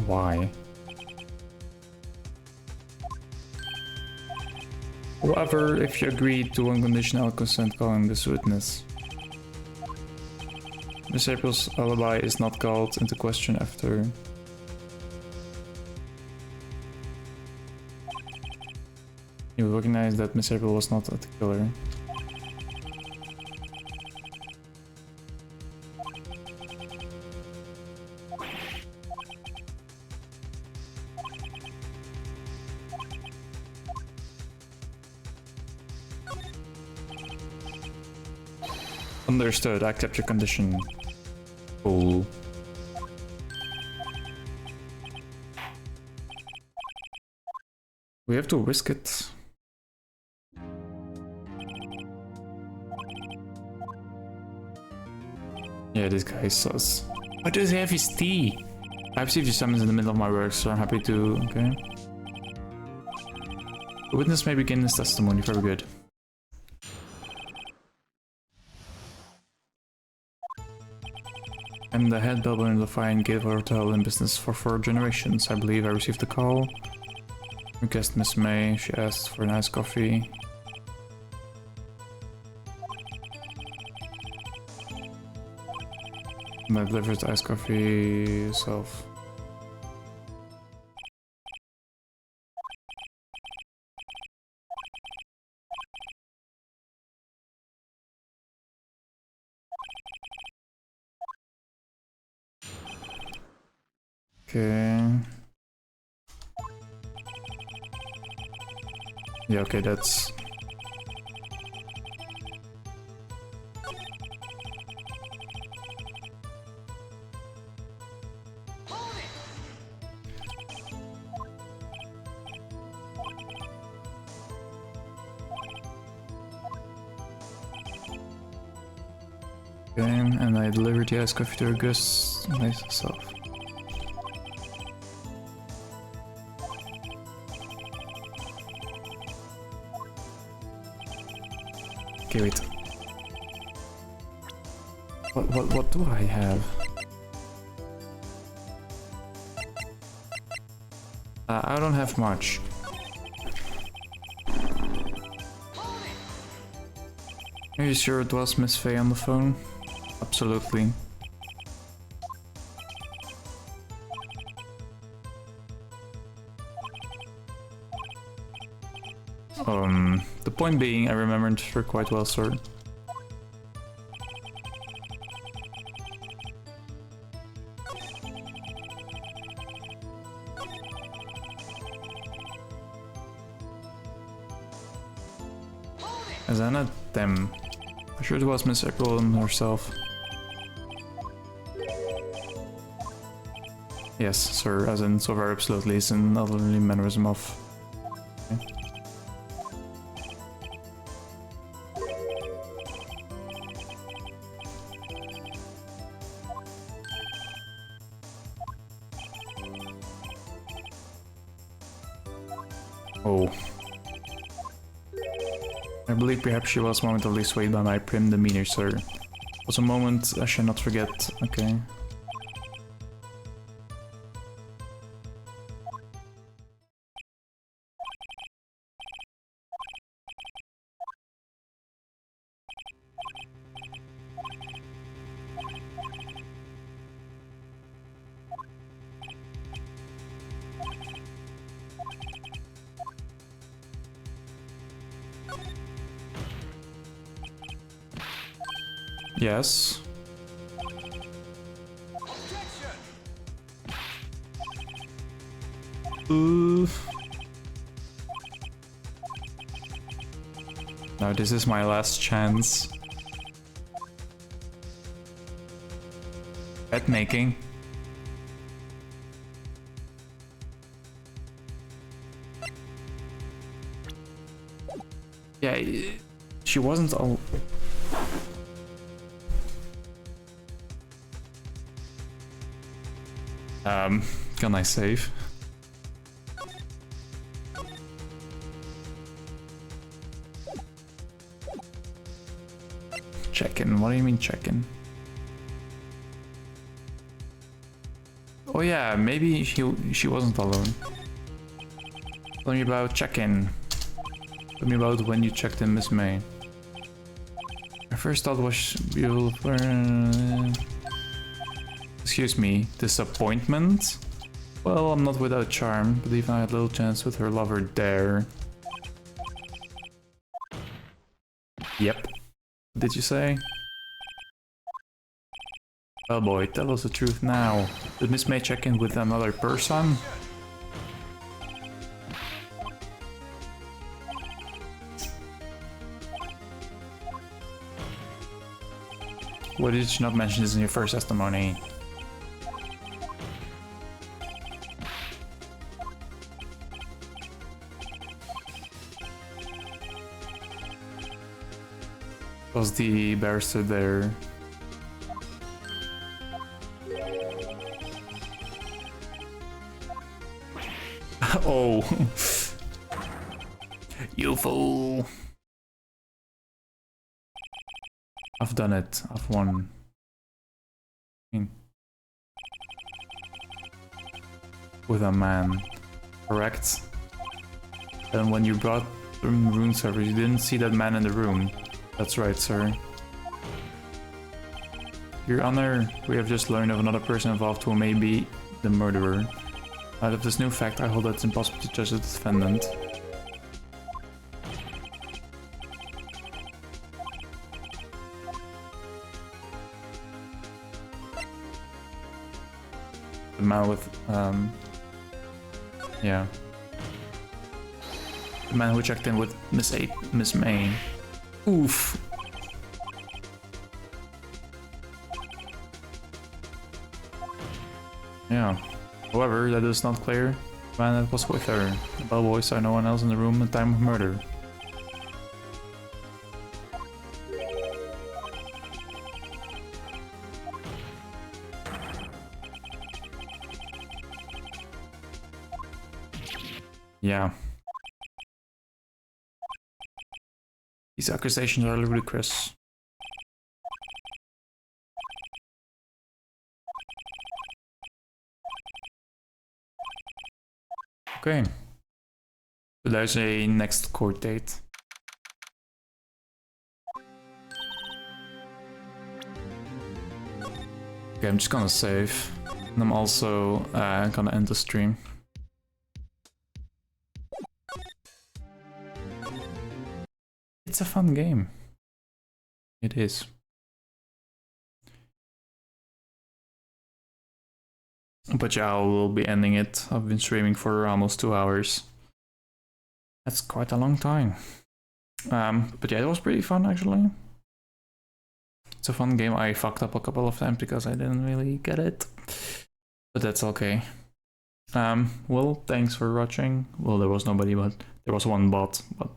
A: Why? However, if you agree to unconditional consent calling this witness. Miss April's alibi is not called into question after. You recognize that Miss April was not the killer. Understood, I accept your condition. Cool. We have to risk it. Yeah, this guy is sus. Why does he have his tea? I received your summons in the middle of my work, so I'm happy to... Okay. The witness may begin his testimony. Very good. I'm the head bellboy in the Fine Gate Hotel in business for 4 generations. I believe I received a call. Request Miss May. She asked for a nice coffee. And I delivered the iced coffee yourself. Okay. Yeah, okay, that's... Okay, and I delivered the iced coffee to her guests myself. Okay, wait. What do I have? I don't have much. Are you sure it was Miss Faye on the phone? Absolutely. The point being, I remembered her quite well, sir. As Anna, them. I'm sure it was Miss April herself. Yes, sir, as in so very absolutely, it's an elderly mannerism of... Okay. Oh. I believe perhaps she was momentarily swayed by my prim demeanor, sir. It was a moment I shall not forget. Okay. Yes. Now this is my last chance. Bet making. Yeah, she wasn't all... Can I save? Check-in, what do you mean check-in? Oh yeah, maybe she wasn't alone. Tell me about check-in. Tell me about when you checked in Miss May. My first thought was beautiful. Excuse me, disappointment? Well, I'm not without charm. Believe I had little chance with her lover there. Yep. Did you say? Well boy, tell us the truth now. Did Miss May check in with another person? Why did you not mention this in your first testimony? Was the barrister there? Oh. You fool. I've done it. I've won. With a man. Correct? And when you brought room service, you didn't see that man in the room. That's right, sir. Your Honor, we have just learned of another person involved who may be the murderer. Out of this new fact, I hold that it's impossible to judge the defendant. The man with, yeah. The man who checked in with Miss May. Oof. Yeah. However, that is not clear. The man that was with her. The bellboy saw no one else in the room at the time of murder. Yeah. These accusations are ludicrous. Okay. So there's a next court date. Okay, I'm just gonna save. And I'm also gonna end the stream. It's a fun game. It is. But yeah, I will be ending it. I've been streaming for almost 2 hours. That's quite a long time. But yeah, it was pretty fun actually. It's a fun game. I fucked up a couple of times because I didn't really get it. But that's okay. Well, thanks for watching. Well, there was nobody, but there was one bot. But